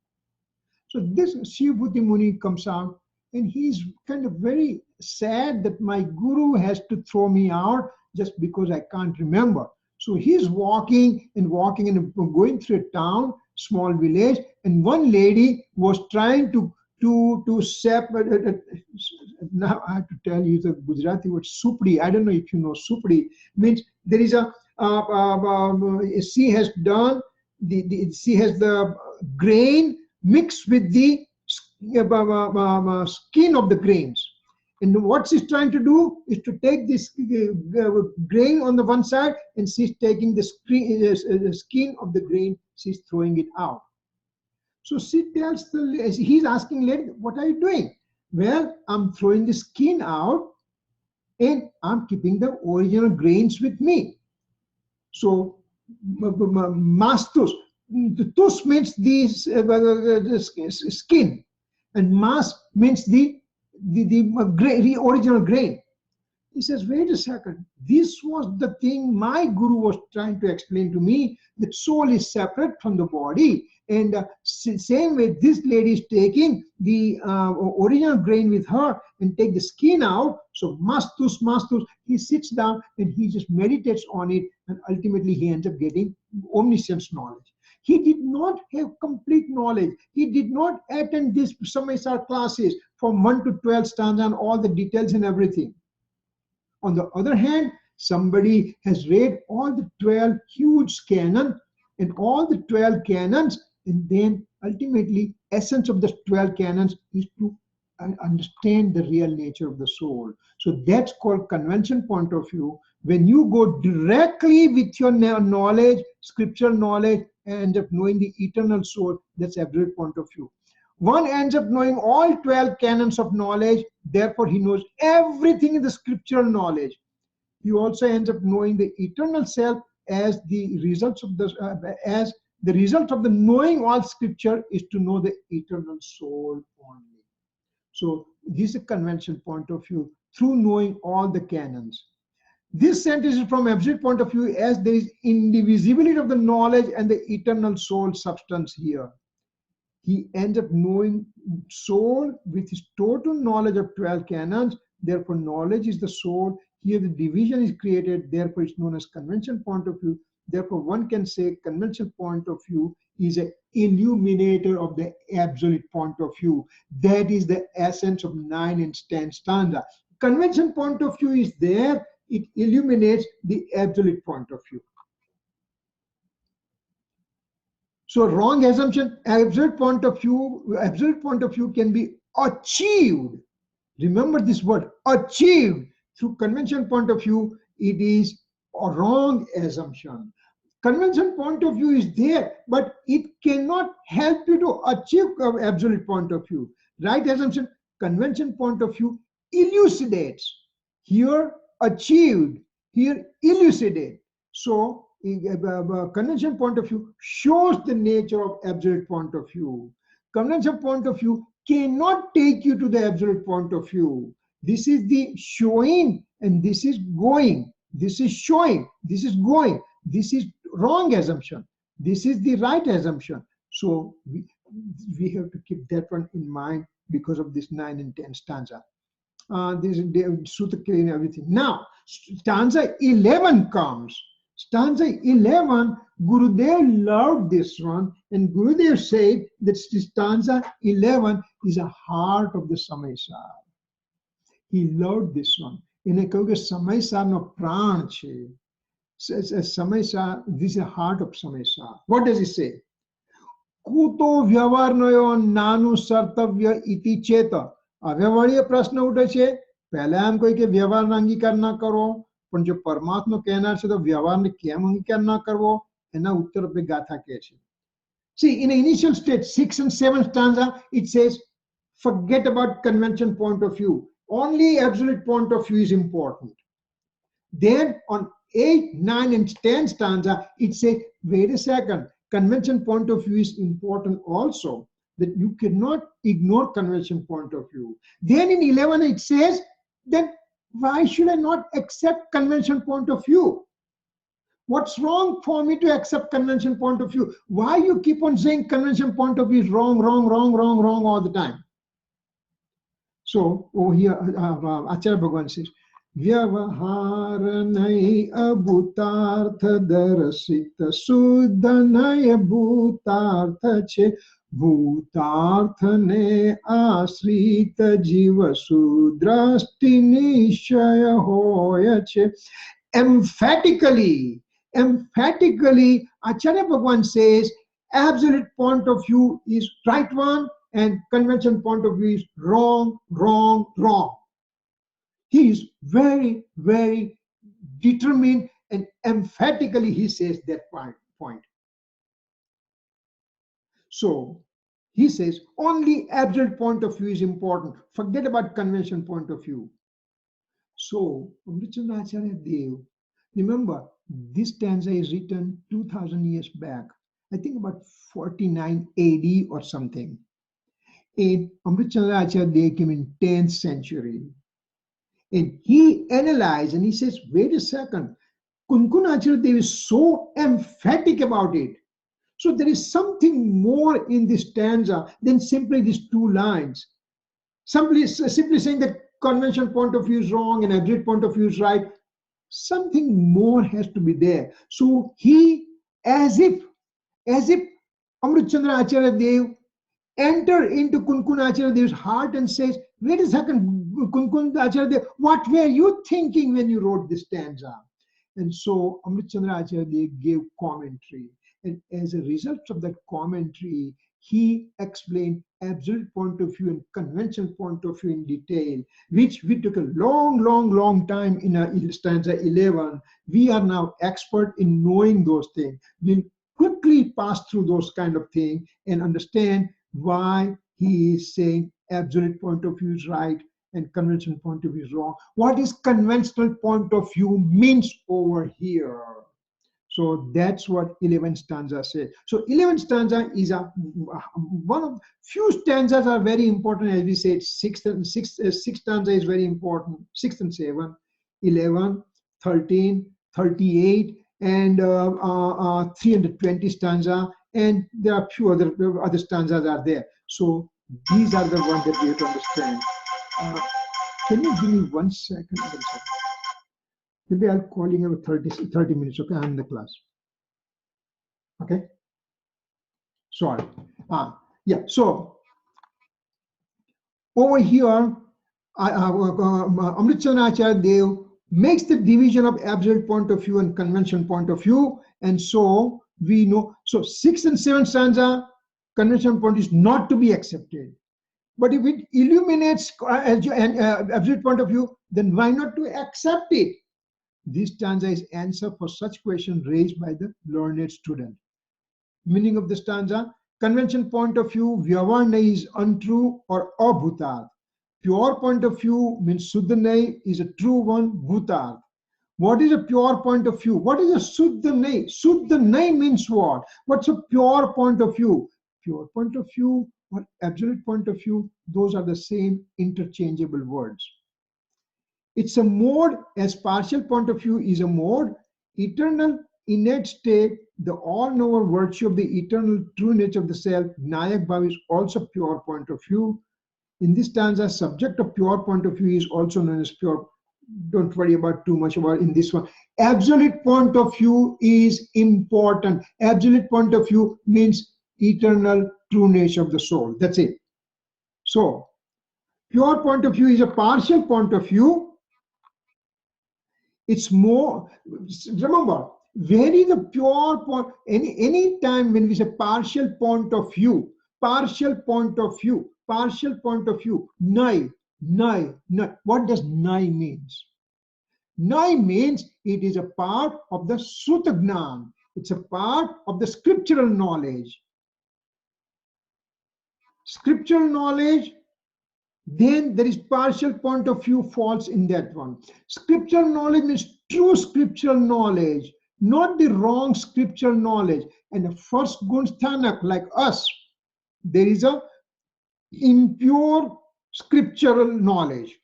So this Shiv Buddhi Muni comes out, and he's kind of very sad that my guru has to throw me out just because I can't remember. So he's walking and going through a town, small village, and one lady was trying to separate. Now I have to tell you the Gujarati word supdi. I don't know if you know supdi. Means there is she has done she has the grain mixed with the skin of the grains. And what she's trying to do is to take this grain on the one side, and she's taking the skin of the grain, she's throwing it out. So she tells he's asking lady, what are you doing? Well, I'm throwing the skin out and I'm keeping the original grains with me. So mastus. The tus means the skin, and mas means the original grain. He says, wait a second, this was the thing my guru was trying to explain to me, that soul is separate from the body. And same way, this lady is taking the original grain with her and take the skin out. So mastus, he sits down and he just meditates on it, and ultimately he ends up getting omniscience knowledge. He did not have complete knowledge. He did not attend these Samaysar classes from 1 to 12 stanza and all the details and everything. On the other hand, somebody has read all the 12 huge canon and all the 12 canons, and then ultimately essence of the 12 canons is to understand the real nature of the soul. So that's called convention point of view. When you go directly with your knowledge, scriptural knowledge, and end up knowing the eternal soul, that's absolute point of view. One ends up knowing all 12 canons of knowledge, therefore he knows everything in the scriptural knowledge. He also ends up knowing the eternal self as the results of the result of the knowing all scripture is to know the eternal soul only. So this is a convention point of view through knowing all the canons. This sentence is from absolute point of view, as there is indivisibility of the knowledge and the eternal soul substance here. He ends up knowing soul with his total knowledge of 12 canons. Therefore, knowledge is the soul. Here the division is created. Therefore, it's known as convention point of view. Therefore, one can say convention point of view is an illuminator of the absolute point of view. That is the essence of 9 and 10 stanza. Convention point of view is there. It illuminates the absolute point of view. So wrong assumption, absolute point of view can be achieved. Remember this word, achieved. Through convention point of view, it is a wrong assumption. Convention point of view is there, but it cannot help you to achieve absolute point of view. Right assumption, convention point of view elucidates. Here achieved, here elucidate. So convention point of view shows the nature of absolute point of view. Convention point of view cannot take you to the absolute point of view. This is the showing and this is going. This is showing, this is going. This is wrong assumption. This is the right assumption. So we have to keep that one in mind because of this 9 and 10 stanza. this Sutakri and everything. Now, stanza 11 comes. Stanza 11, Gurudev loved this one, and Gurudev said that stanza 11 is a heart of the Samaysar. He loved this one. In a Samaysar no pran che. Samaysar, this is the heart of Samaysar. What does he say? Kuto vyavarnayo nanu sartavya iti cheta. અવ્યવહારીય પ્રશ્ન ઉઠે છે પહેલા એમ કહ્યું કે વ્યવહારનો અંગીકાર ના કરો પણ જો પરમાત્મા કહેનાર છે તો વ્યવહારને કેમ અંગીકાર ના કરવો એના ઉત્તર રૂપે ગાથા કહે છે. See, in the initial state 6 and 7 stanza it says forget about convention point of view, only absolute point of view is important. Then on 8, 9 and 10 stanza it says wait a second, convention point of view is important also, that you cannot ignore convention point of view. Then in 11 it says that why should I not accept convention point of view? What's wrong for me to accept convention point of view? Why you keep on saying convention point of view is wrong, wrong, wrong, wrong, wrong all the time? So over here Acharya Bhagavan says व्यवहार नहीं अभूतार्थ दर्शित शुद्ध नय भूतार्थ छे भूतार्थ ने आश्रित जीव सुदृष्टि निश्चय होय छे. Emphatically Acharya Bhagavan says absolute point of view is right one and convention point of view is wrong, wrong, wrong. He is very, very determined and emphatically he says that point. So he says only absolute point of view is important. Forget about convention point of view. So Amritchandra Acharya Dev, remember this stanza is written 2000 years back, I think about 49 AD or something. And Amritchandra Acharya Dev came in 10th century. And he analyzed and he says, wait a second, Kunkuna Acharya Dev is so emphatic about it. So there is something more in this stanza than simply these two lines. Simply saying that convention point of view is wrong and absolute point of view is right. Something more has to be there. So he, as if Amritchandra Acharya Dev enter into Kunkuna Acharya Dev's heart and says, wait a second, Kunkuna Acharya Dev, what were you thinking when you wrote this stanza? And so Amritchandra Acharya Dev gave commentary. And as a result of that commentary, he explained absolute point of view and convention point of view in detail, which we took a long time in stanza 11. We are now expert in knowing those things. We'll quickly pass through those kind of things and understand why he is saying absolute point of view is right and conventional point of view is wrong. What is conventional point of view means over here. So that's what 11 stanza says. So 11 stanza is one of few stanzas are very important, as we said. Six stanza is very important. 6 and 7, 11, 13, 38, and 320 stanza, and there are few other stanzas are there. So these are the ones that we have to understand. Can you give me 1 second? Maybe I'll call you in 30 minutes. Okay, I'm in the class. Okay. Sorry. Yeah. So over here, Amritchandra Acharya Dev makes the division of absolute point of view and convention point of view, and so we know. So 6 and 7 stanza, convention point is not to be accepted. But if it illuminates absolute point of view, then why not to accept it? This stanza is answer for such question raised by the learned student. Meaning of the stanza, convention point of view, Vyavarna is untrue or abhutat. Pure point of view means Suddhanai is a true one, bhutat. What is a pure point of view? What is a Suddhanai? Suddhanai means what? What's a pure point of view? Pure point of view or absolute point of view, those are the same interchangeable words. It's a mode, as partial point of view is a mode, eternal, innate state, the all-knower virtue of the eternal true nature of the self, Nayak Bhav is also pure point of view. In this stanza, subject of pure point of view is also known as pure. Don't worry about too much about in this one. Absolute point of view is important. Absolute point of view means eternal true nature of the soul. That's it. So pure point of view is a partial point of view. It's more, remember, where is the pure point? Any time when we say partial point of view, partial point of view, partial point of view, nai, nai, nai. What does nai means? Nai means it is a part of the Sutagnan. It's a part of the scriptural knowledge. Scriptural knowledge, then there is partial point of view falls in that one. Scriptural knowledge means true scriptural knowledge, not the wrong scriptural knowledge. And the first Gunsthanak, like us, there is a impure scriptural knowledge.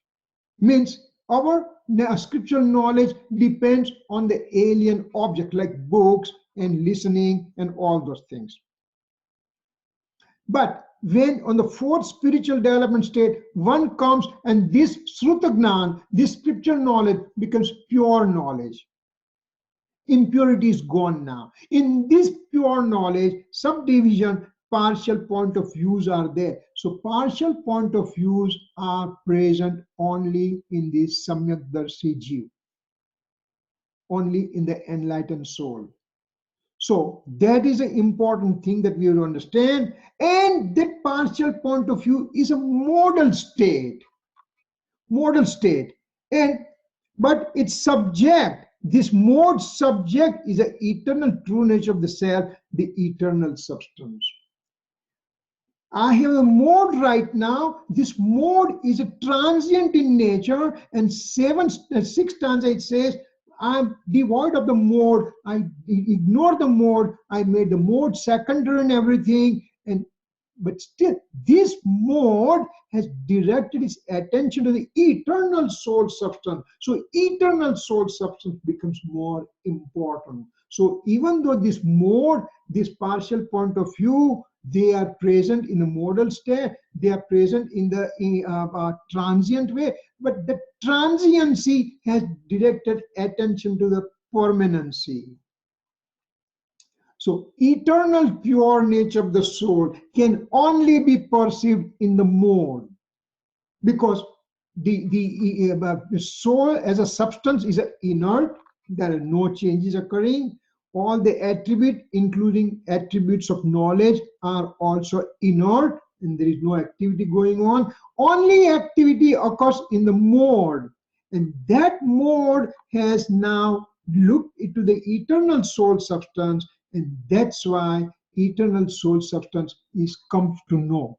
Means our scriptural knowledge depends on the alien object like books and listening and all those things. But when on the fourth spiritual development state, one comes and this Srutagnan, this scriptural knowledge becomes pure knowledge. Impurity is gone now. In this pure knowledge, subdivision, partial point of views are there. So partial point of views are present only in the Samyakdarshi Jiv, only in the enlightened soul. So that is an important thing that we have to understand. And that partial point of view is a modal state. Modal state. But it's subject. This mode subject is the eternal true nature of the self, the eternal substance. I have a mode right now. This mode is a transient in nature, and 6 stanza it says, I'm devoid of the mode. I ignore the mode. I made the mode secondary and everything. But still, this mode has directed its attention to the eternal soul substance. So eternal soul substance becomes more important. So even though this mode, this partial point of view, they are present in the modal state, they are present in the transient way, but the transiency has directed attention to the permanency. So eternal pure nature of the soul can only be perceived in the mode, because the soul as a substance is inert. There are no changes occurring. All the attributes, including attributes of knowledge, are also inert, and there is no activity going on. Only activity occurs in the mode, and that mode has now looked into the eternal soul substance, and that's why eternal soul substance is come to know.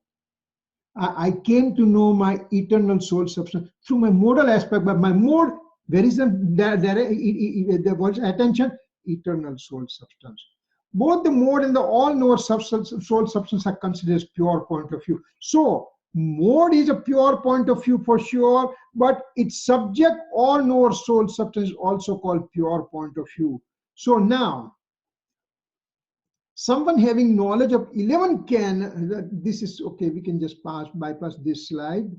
I came to know my eternal soul substance through my modal aspect, but my mode, where is the word's attention? Eternal soul substance. Both the mode and the all-knower soul substance are considered as pure point of view. So mode is a pure point of view for sure, but its subject, all-knower soul substance, is also called pure point of view. So now, someone having knowledge of 11 can, this is okay, we can just bypass this slide.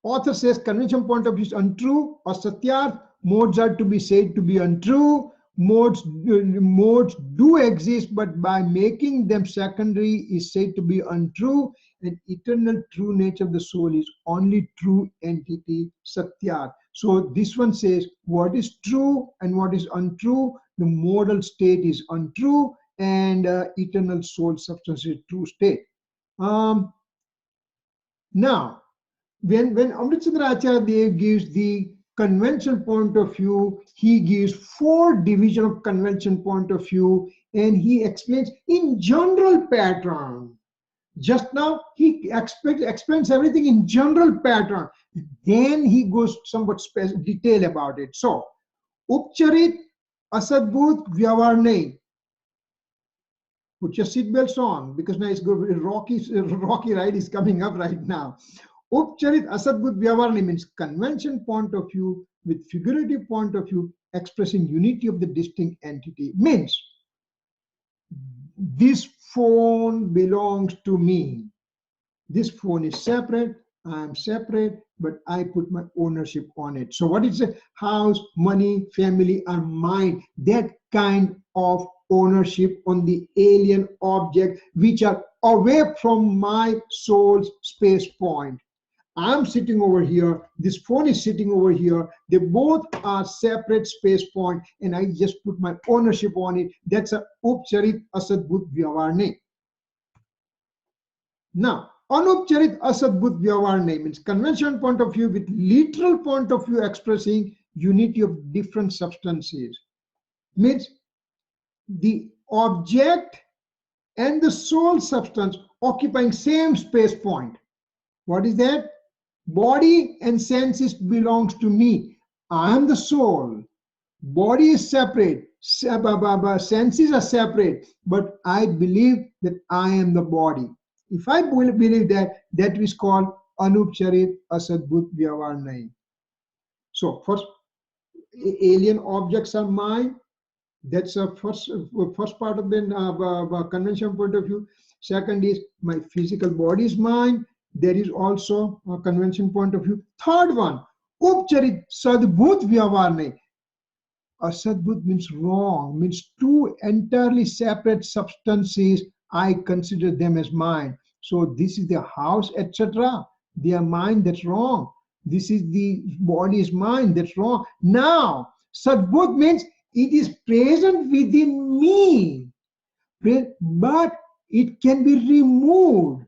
Author says conventional point of view is untrue or satyarth. Modes are to be said to be untrue. Modes do exist, but by making them secondary is said to be untrue. And eternal true nature of the soul is only true entity, satyarth. So this one says what is true and what is untrue. The modal state is untrue, and eternal soul substance is true state. Now, when Amritchandra Acharya Dev gives the conventional point of view, he gives 4 divisions of conventional point of view, and he explains in general pattern. Just now he explains everything in general pattern. Then he goes somewhat detail about it. So, Upcharit, Asadbhut, Vyavarne. Put your seatbelts on, because now it's good. Rocky ride is coming up right now. Upcharit Asadbhut Vyavarne means convention point of view with figurative point of view expressing unity of the distinct entity. Means this phone belongs to me. This phone is separate, I am separate, but I put my ownership on it. So what is it? House, money, family are mine. That kind of ownership on the alien object which are away from my soul's space point. I'm sitting over here, this phone is sitting over here, they both are separate space point, and I just put my ownership on it. That's a upcharit asadbhut vyavarne. Now, anupcharit asadbhut vyavarne means conventional point of view with literal point of view expressing unity of different substances. Means the object and the soul substance occupying same space point. What is that? Body and senses belongs to me. I am the soul. Body is separate. Senses are separate. But I believe that I am the body. If I believe that, that is called anupcharit asadbhut vyavarnai. So first, alien objects are mine. That's a first part of the conventional point of view. Second is my physical body is mine. There is also a convention point of view. Third one, upcharit sadbhut vyavarne. Asadbhut means wrong, means two entirely separate substances. I consider them as mine. So this is the house, etc. They are mine. That's wrong. This is the body is mine. That's wrong. Now, sadbhut means it is present within me, but it can be removed.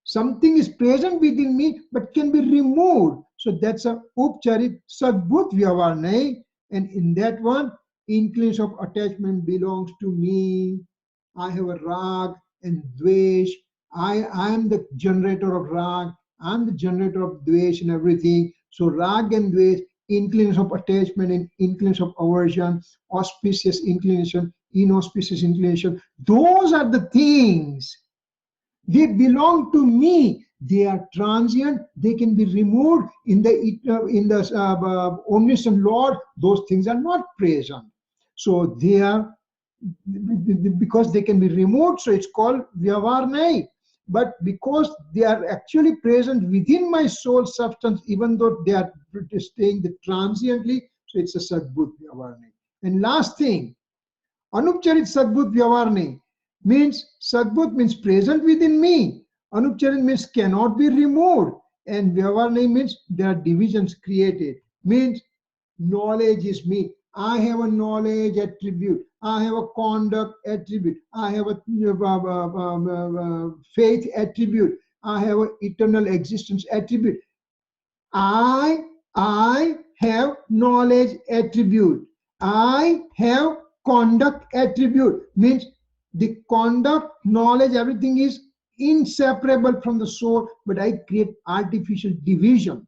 Something is present within me but can be removed. So that's a upcharit sadbhut vyavarne. And in that one, inclination of attachment belongs to me. I have a rag and dvesh. I am the generator of rag. I'm the generator of dvesh and everything. So rag and dvesh, inclination of attachment and inclination of aversion, auspicious inclination, inauspicious inclination. Those are the things. They belong to me. They are transient. They can be removed. In the omniscient Lord, those things are not present. So they are, because they can be removed, so it's called vyavarnai. But because they are actually present within my soul substance, even though they are staying transiently, so it's a sadbhut vyavarnai. And last thing, anupcharit sadbhut vyavarnai means sadbhut means present within me. Anupcharit means cannot be removed. And vyavarnai means there are divisions created. Means knowledge is me. I have a knowledge attribute. I have a conduct attribute. I have a faith attribute. I have an eternal existence attribute. I have knowledge attribute. I have conduct attribute. Means the conduct, knowledge, everything is inseparable from the soul, but I create artificial division.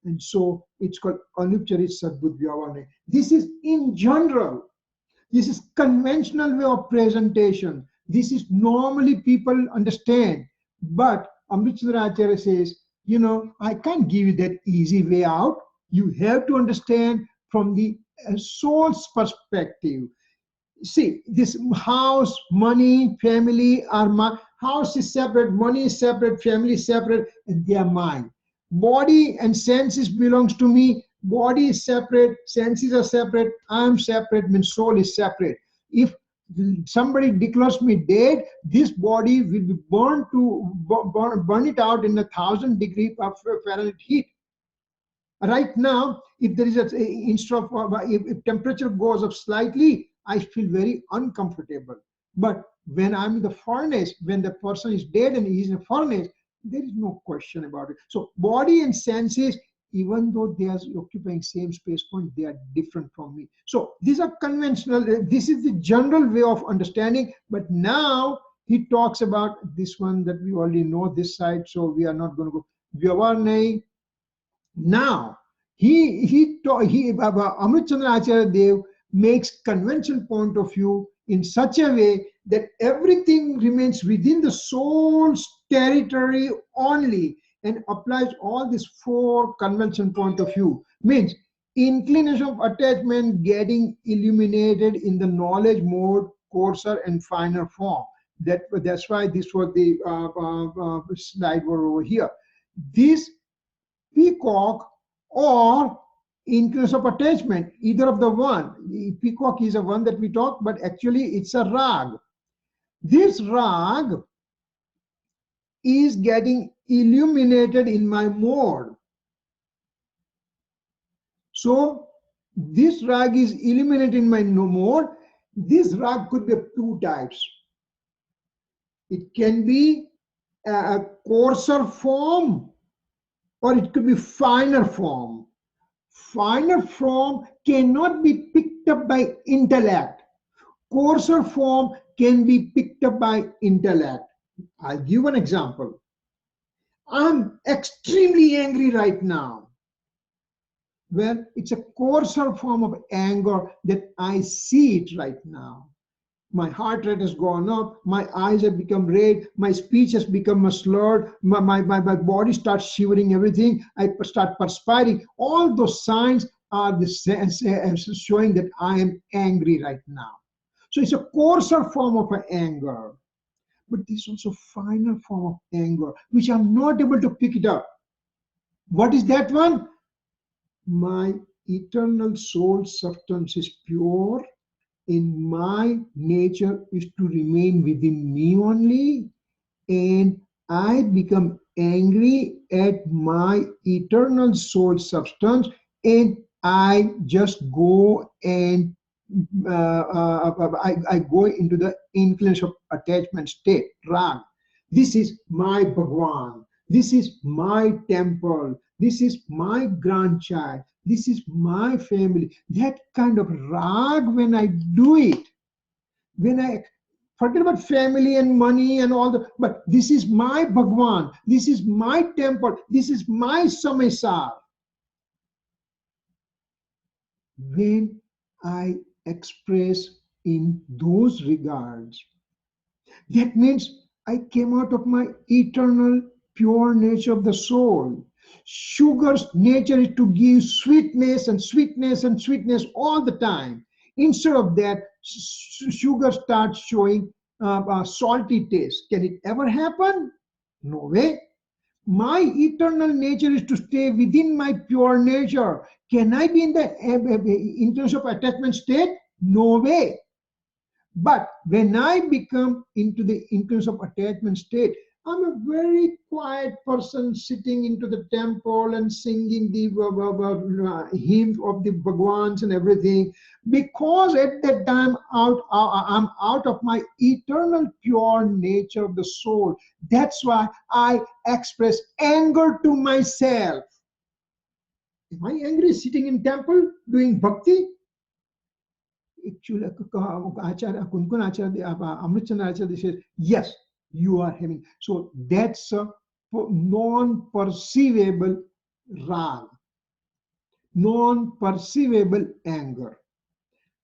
And so it's called anupcharit sadbhut vyavarne. This is in general. This is conventional way of presentation. This is normally people understand. But Amritchandra Acharya says, you know, I can't give you that easy way out. You have to understand from the soul's perspective. See, this house, money, family are my house is separate, money is separate, family is separate, and they are mine. Body and senses belongs to me. Body is separate, senses are separate, I am separate, means soul is separate. If somebody declares me dead, this body will be burned to burn it out in 1,000 degrees of Fahrenheit heat. Right now, if there is if temperature goes up slightly, I feel very uncomfortable. But when I'm in the furnace, when the person is dead and he's in a furnace, there is no question about it. So body and senses, even though they are occupying same space point, they are different from me. So these are conventional. This is the general way of understanding. But now he talks about this one that we already know this side. So we are not going to go. Vyavarnai. Now Amritchandra Acharya Dev makes conventional point of view in such a way that everything remains within the soul's territory only, and applies all these four convention point of view. Means inclination of attachment getting illuminated in the knowledge mode, coarser and finer form. That's why this was the slide were over here. This peacock or increase of attachment, either of the one. The peacock is a one that we talk, but actually it's a rag. This rag is getting illuminated in my mode. So this rag is illuminated in my mode. This rag could be of two types. It can be a coarser form, or it could be finer form. Finer form cannot be picked up by intellect. Coarser form can be picked up by intellect. I'll give an example. I'm extremely angry right now. Well, it's a coarser form of anger that I see it right now. My heart rate has gone up, my eyes have become red, my speech has become slurred, my body starts shivering, everything, I start perspiring. All those signs are showing that I am angry right now. So it's a coarser form of anger. But there's also finer form of anger, which I'm not able to pick it up. What is that one? My eternal soul substance is pure. In my nature is to remain within me only, and I become angry at my eternal soul substance, and I just go and I go into the inclination of attachment state, rag. This is my Bhagwan, this is my temple, this is my grandchild, this is my family. That kind of rag, when I do it, when I forget about family and money and all the, but this is my Bhagwan, this is my temple, this is my Samaysar. When I express in those regards, that means I came out of my eternal pure nature of the soul. Sugar's nature is to give sweetness and sweetness and sweetness all the time. Instead of that, sugar starts showing salty taste. Can it ever happen? No way. My eternal nature is to stay within my pure nature. Can I be in the intention of attachment state? No way. But when I become into the influence of attachment state, I'm a very quiet person sitting into the temple and singing the hymns of the Bhagwans and everything, because at that time I'm out of my eternal pure nature of the soul. That's why I express anger to myself. Am I angry sitting in temple doing bhakti? Actually, Acharya, Amritchandra Acharya says, yes, you are having. So that's a non-perceivable rag, non-perceivable anger.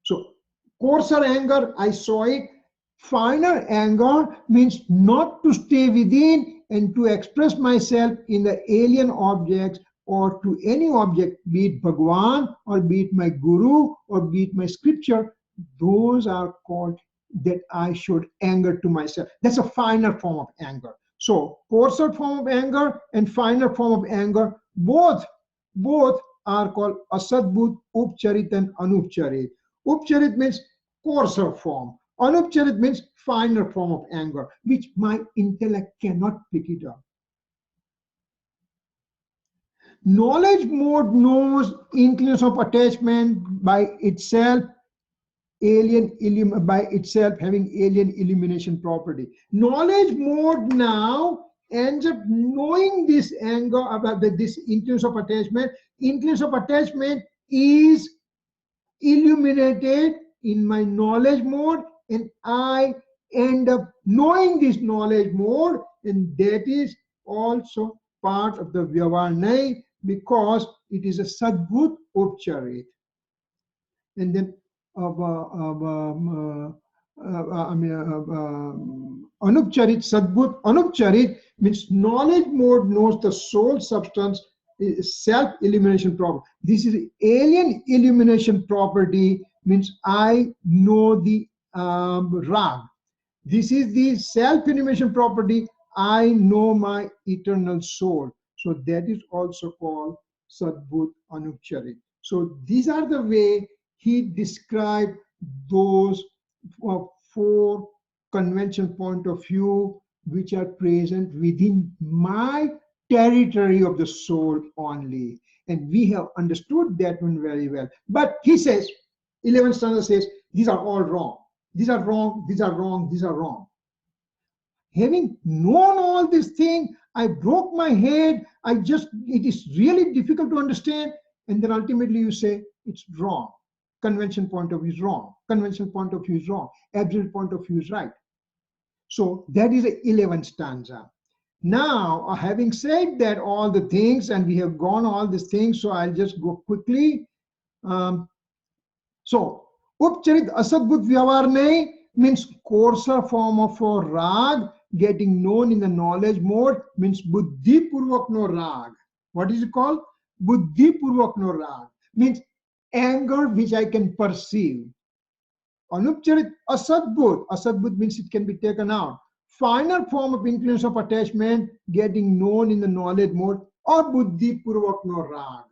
So coarser anger, I saw it. Finer anger means not to stay within and to express myself in the alien objects or to any object, be it Bhagwan or be it my Guru or be it my scripture. Those are called that I should anger to myself. That's a finer form of anger. So coarser form of anger and finer form of anger, both are called asadbhut, upcharit and anupcharit. Upcharit means coarser form. Anupcharit means finer form of anger, which my intellect cannot pick it up. Knowledge mode knows inclination of attachment by itself, by itself having alien illumination property. Knowledge mode now ends up knowing this anger about this inclination of attachment. Inclination of attachment is illuminated in my knowledge mode, and I end up knowing this knowledge mode, and that is also part of the Vyavarnai, because it is a Sadbhut Upcharit. And then Anupcharit, Sadbhut Anupcharit means knowledge mode knows the soul substance, self-illumination property. This is alien illumination property, means I know the rag. This is the self-intimation property. I know my eternal soul. So that is also called Sadbut Anupcharit. So these are the way he described those four convention point of view which are present within my territory of the soul only. And we have understood that one very well. But he says, 11th stanza says, these are all wrong. These are wrong, these are wrong, these are wrong. Having known all these things, I broke my head. It is really difficult to understand. And then ultimately you say, it's wrong. Convention point of view is wrong. Convention point of view is wrong. Absolute point of view is right. So that is the 11th stanza. Now, having said that, all the things, and we have gone all these things, so I'll just go quickly. So, Upcharit Asadbut Vyavarne means coarser form of a rag, getting known in the knowledge mode, means Buddhi Purvak no rag. What is it called? Buddhi Purvak no rag, means anger which I can perceive. Anupcharit Asadbut, Asadbut means it can be taken out. Final form of influence of attachment, getting known in the knowledge mode, or Buddhi Purvak no rag.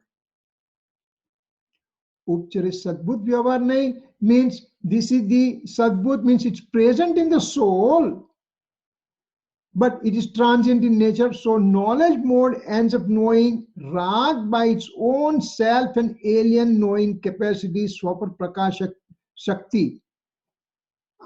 Upcharit Sadbut Vyavarne means this is the Sadbut, means it's present in the soul, but it is transient in nature. So knowledge mode ends up knowing rag by its own self and alien knowing capacity, Swapar Prakasha Shakti.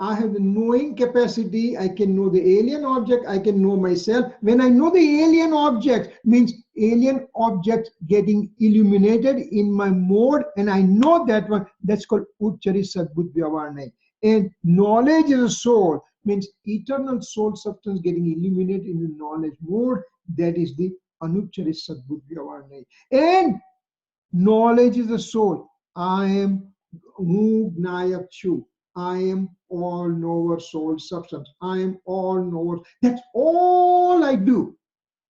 I have the knowing capacity. I can know the alien object. I can know myself. When I know the alien object, means alien object getting illuminated in my mode, and I know that one. That's called Uchari Sadbut Vyavarne. And knowledge is a soul, means eternal soul substance getting illuminated in the knowledge mode. That is the Anuchari Sadbut Vyavarne. And knowledge is the soul. I am Mugnayak Chu. I am all knower soul substance. I am all knower. That's all I do,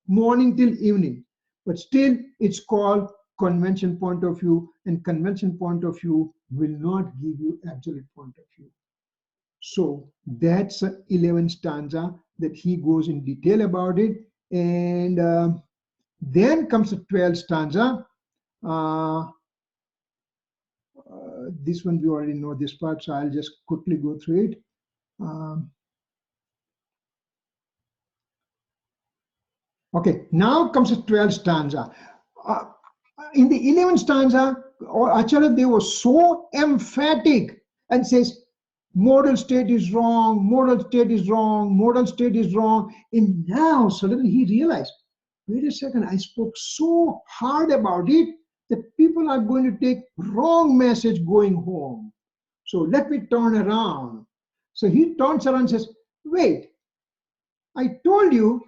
morning till evening. But still, it's called convention point of view, and convention point of view will not give you absolute point of view. So that's the 11th stanza that he goes in detail about it. And then comes the 12th stanza. This one we already know this part, so I'll just quickly go through it. Okay, now comes the 12th stanza. In the 11th stanza, Acharya they were so emphatic and says, modal state is wrong, modal state is wrong, modal state is wrong. And now suddenly he realized, wait a second, I spoke so hard about it that people are going to take wrong message going home. So let me turn around. So he turns around and says, wait, I told you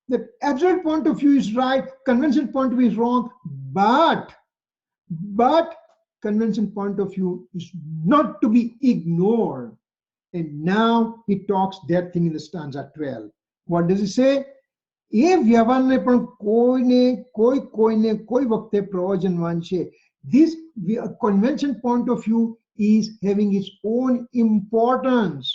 that absolute point of view is right, convention point of view is wrong, but convention point of view is not to be ignored. And now he talks that thing in the stanza 12. What does he say? ये व्यवहार में पण कोई वक्ते प्रयोजनवान छे. This convention point of view is having its own importance.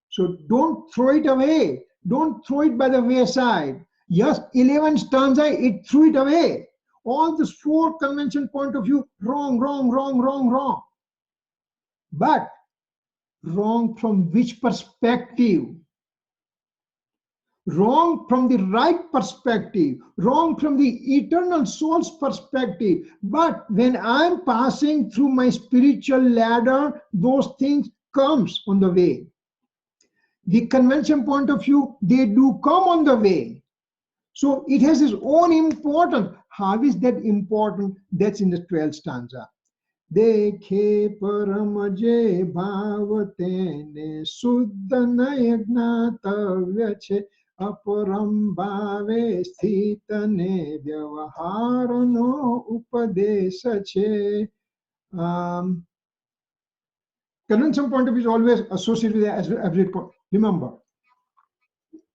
So don't throw it away. Don't throw it by the wayside. Yes, 11 stanza, it threw it away. All these four convention point of view, wrong, wrong, wrong, wrong, wrong. But wrong from which perspective? Wrong from the right perspective, wrong from the eternal soul's perspective. But when I'm passing through my spiritual ladder, those things comes on the way. The convention point of view, they do come on the way. So it has its own importance. How is that important? That's in the 12th stanza. Dekhe param je bhav tene suddha naya gnatavya che aparam bhave sthitane vyavaharano upadesa che. Convention point of view is always associated with the absolute point. Remember,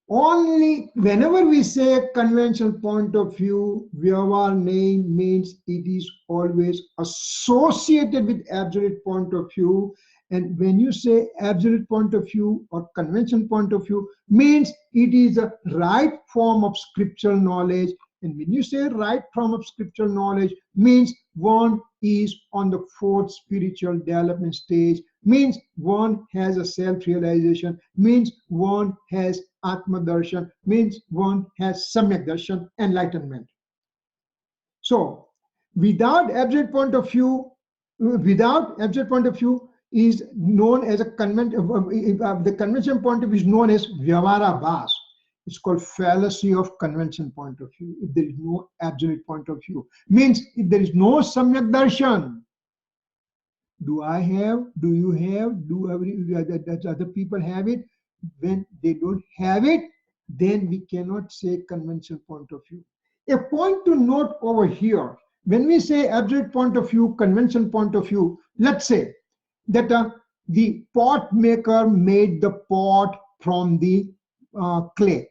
only whenever we say conventional point of view, Vyavar name means it is always associated with absolute point of view. And when you say absolute point of view or convention point of view, means it is a right form of scriptural knowledge. And when you say right form of scriptural knowledge, means one is on the fourth spiritual development stage, means one has a self-realization, means one has Atma Darshan, means one has Samyak Darshan, enlightenment. So without absolute point of view, is known as a the convention point of view is known as Vyavara Bhas. It's called fallacy of convention point of view. If there is no absolute point of view, means if there is no Samyak Darshan, do I have, do you have, do other people have it? When they don't have it, then we cannot say convention point of view. A point to note over here, when we say absolute point of view, convention point of view, let's say that the pot maker made the pot from the clay.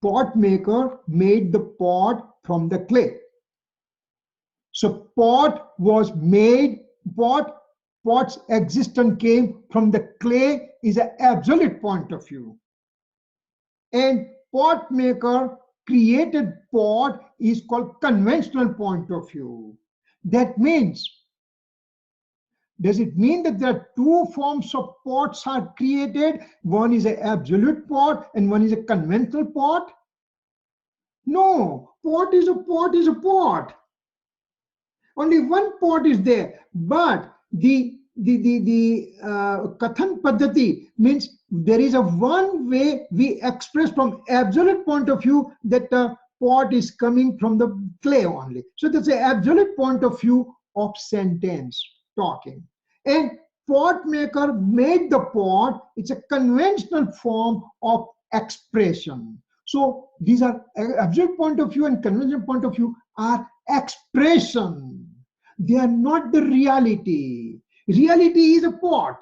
Pot maker made the pot from the clay. So pot was made, pot's existence came from the clay is an absolute point of view. And pot maker created pot is called conventional point of view. That means, does it mean that there are two forms of pots are created? One is an absolute pot and one is a conventional pot? No, pot is a pot is a pot. Only one pot is there, but the Kathan Paddhati means there is a one way we express from absolute point of view that the pot is coming from the clay only. So that's an absolute point of view of sentence talking. And pot maker made the pot, it's a conventional form of expression. So these are absolute point of view and conventional point of view are expression. They are not the reality. Reality is a pot.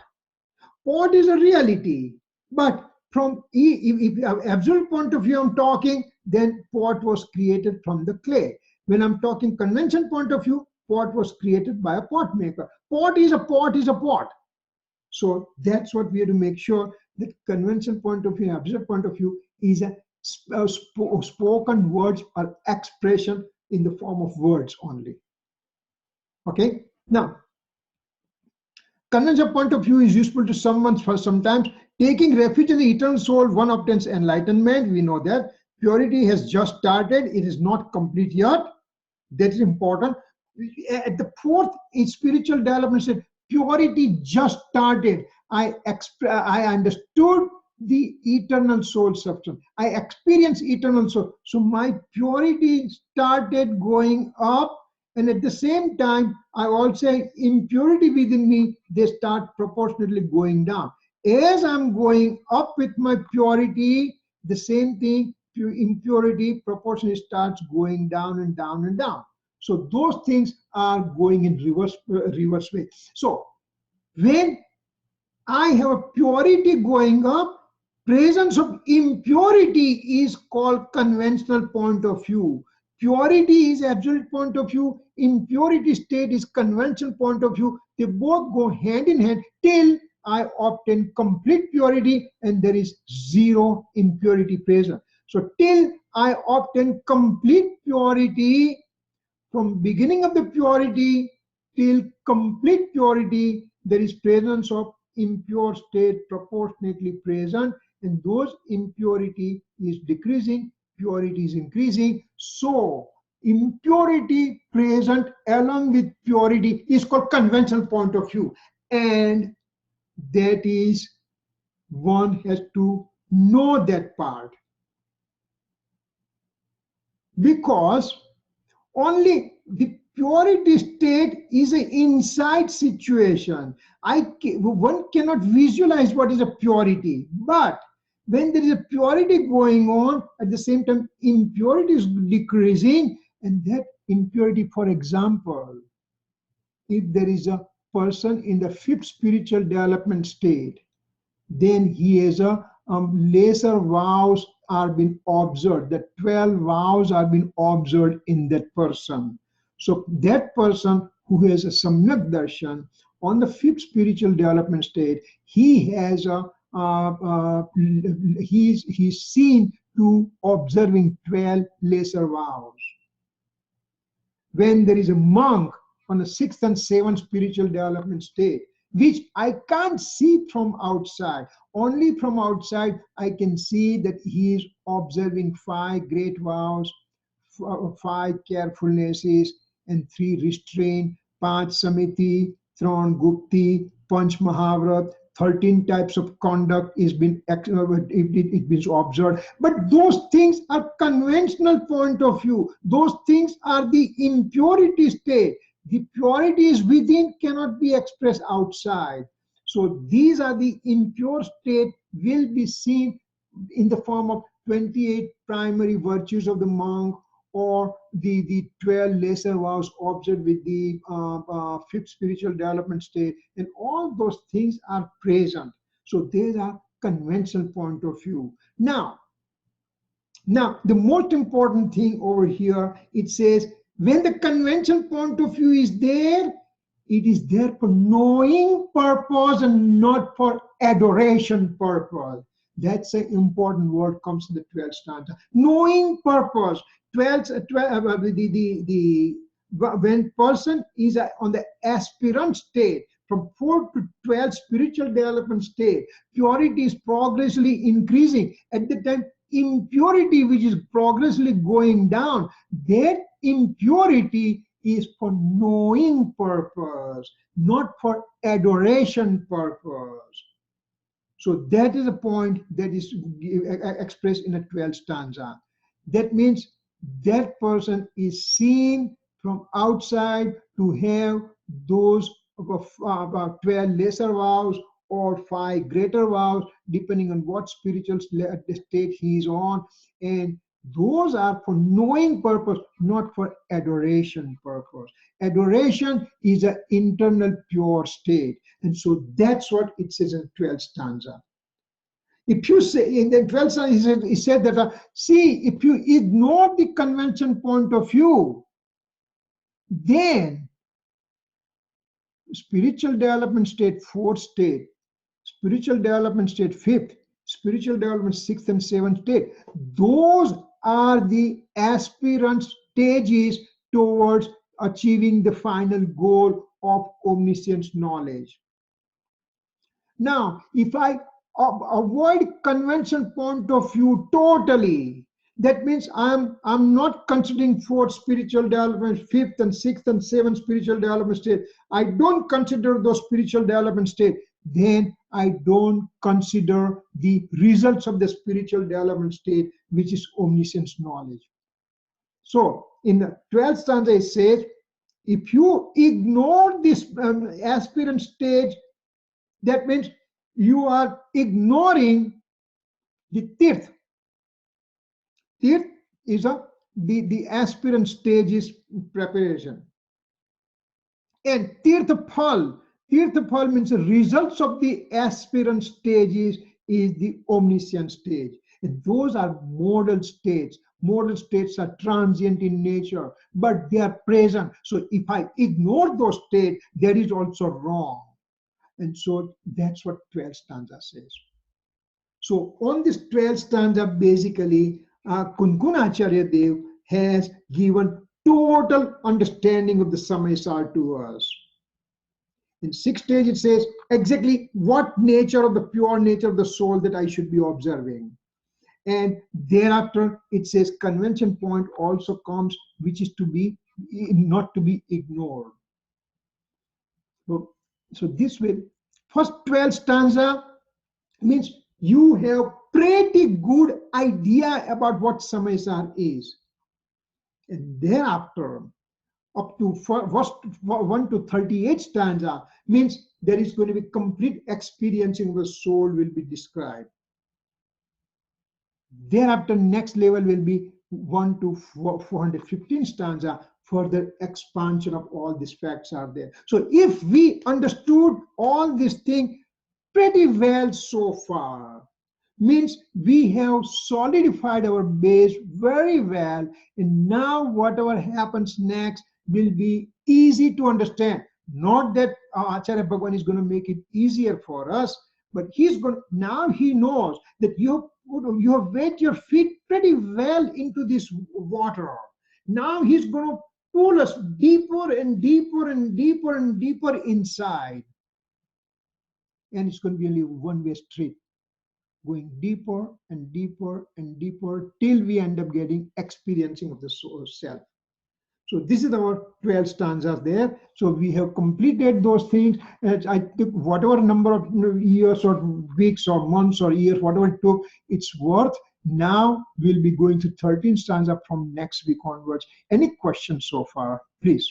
Pot is a reality. But from if absolute point of view I'm talking, then pot was created from the clay. When I'm talking convention point of view, pot was created by a pot maker. Pot is a pot is a pot. So that's what we have to make sure that convention point of view, absolute point of view is a spoken words or expression in the form of words only. Okay. Now, conventional point of view is useful to someone for sometimes. Taking refuge in the eternal soul, one obtains enlightenment. We know that. Purity has just started. It is not complete yet. That is important. At the fourth spiritual development stage, purity just started. I understood the eternal soul substance. I experienced eternal soul. So my purity started going up. And at the same time, I also impurity within me, they start proportionately going down. As I'm going up with my purity, the same thing, impurity proportionally starts going down and down and down. So those things are going in reverse way. So when I have a purity going up, presence of impurity is called conventional point of view. Purity is absolute point of view. Impurity state is conventional point of view. They both go hand in hand till I obtain complete purity and there is zero impurity present. So till I obtain complete purity, from beginning of the purity till complete purity, there is presence of impure state proportionately present, and those impurity is decreasing, purity is increasing. So impurity present along with purity is called conventional point of view, and that is, one has to know that part, because only the purity state is an inside situation. One cannot visualize what is a purity, but when there is a purity going on, at the same time impurity is decreasing, and that impurity, for example, if there is a person in the fifth spiritual development state, then he has a lesser vows are being observed. The 12 vows are being observed in that person. So that person who has a Samyak Darshan on the fifth spiritual development state, he has a he's seen to observing 12 lesser vows. When there is a monk on the sixth and seventh spiritual development state, which I can't see from outside, only from outside I can see that he is observing 5 great vows, 5 carefulnesses, and 3 restraint, 5 samiti, 3 gupti, panch mahavrat, 13 types of conduct is been it been observed. But those things are conventional point of view. Those things are the impurity state. The purity is within, cannot be expressed outside. So these are the impure state, will be seen in the form of 28 primary virtues of the monk, or the 12 lesser vows observed with the fifth spiritual development state, and all those things are present. So these are conventional point of view. Now the most important thing over here, it says when the conventional point of view is there, it is there for knowing purpose and not for adoration purpose. That's an important word comes in the 12th stanza. Knowing purpose. When person is on the aspirant state, from 4 to 12 spiritual development state, purity is progressively increasing. At the time, impurity, which is progressively going down, that impurity is for knowing purpose, not for adoration purpose. So that is a point that is expressed in a 12th stanza. That means that person is seen from outside to have those about 12 lesser vows or 5 greater vows, depending on what spiritual state he is on. And those are for knowing purpose, not for adoration purpose. Adoration is an internal pure state. And so that's what it says in 12th stanza. If you say in the 12th stanza, he said that, see, if you ignore the convention point of view, then spiritual development state, 4th state, spiritual development state, 5th, spiritual development 6th and 7th state, those are the aspirant stages towards achieving the final goal of omniscience knowledge. Now, if I avoid conventional point of view totally, that means I'm not considering 4th spiritual development, 5th and 6th and 7th spiritual development state. I don't consider those spiritual development state. Then I don't consider the results of the spiritual development state, which is omniscience knowledge. So in the 12th stanza it says, if you ignore this aspirant stage, that means you are ignoring the tirth. Tirth is the aspirant stage is preparation. And tirthapal means the results of the aspirant stages is the omniscient stage. And those are modal states. Modal states are transient in nature, but they are present. So if I ignore those states, that is also wrong. And so that's what 12th stanza says. So on this 12th stanza, basically, Kunkunacharya Dev has given total understanding of the Samaysar to us. In 6th stage, it says exactly what nature of the pure nature of the soul that I should be observing. And thereafter, it says convention point also comes, which is to be not to be ignored. So this way, first 12 stanza means you have pretty good idea about what Samaysar is. And thereafter, up to first 1 to 38 stanza means there is going to be complete experiencing of the soul will be described. Thereafter, next level will be 1 to 415 stanza. Further expansion of all these facts are there. So if we understood all these things pretty well so far, means we have solidified our base very well, and now whatever happens next will be easy to understand. Not that Acharya Bhagwan is going to make it easier for us, but he's going. Now he knows that you have wet your feet pretty well into this water. Now he's going to pull us deeper and deeper and deeper and deeper inside, and it's going to be only one-way street, going deeper and deeper and deeper till we end up getting experiencing of the soul self. So this is our 12 stanzas there. So we have completed those things. And I think whatever number of years or weeks or months or years, whatever it took, it's worth. Now we'll be going to 13 stanza from next week onwards. Any questions so far, please?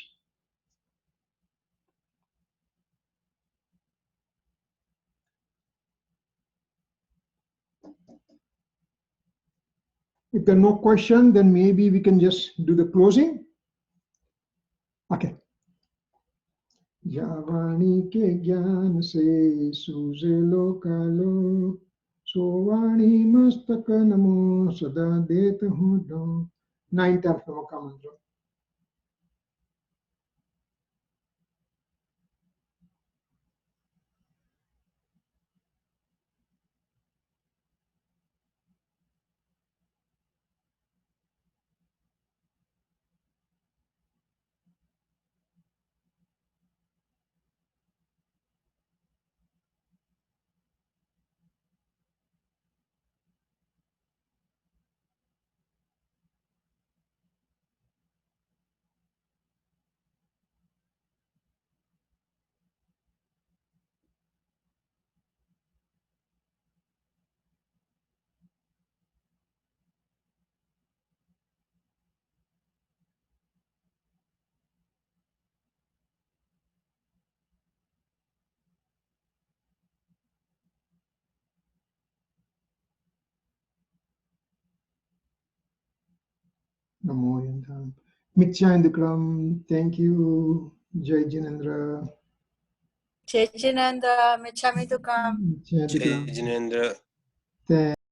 If there are no questions, then maybe we can just do the closing. Okay. Javani ke gyan se suze lokalo, sovani mastaka namo sada det hu do. 9th Arthamaka mantra. Namo Yandam. Mithya thank you. Jai Jinendra. Jai Jinendra, Michami Dukam. Mithya Jai Jinendra. Thank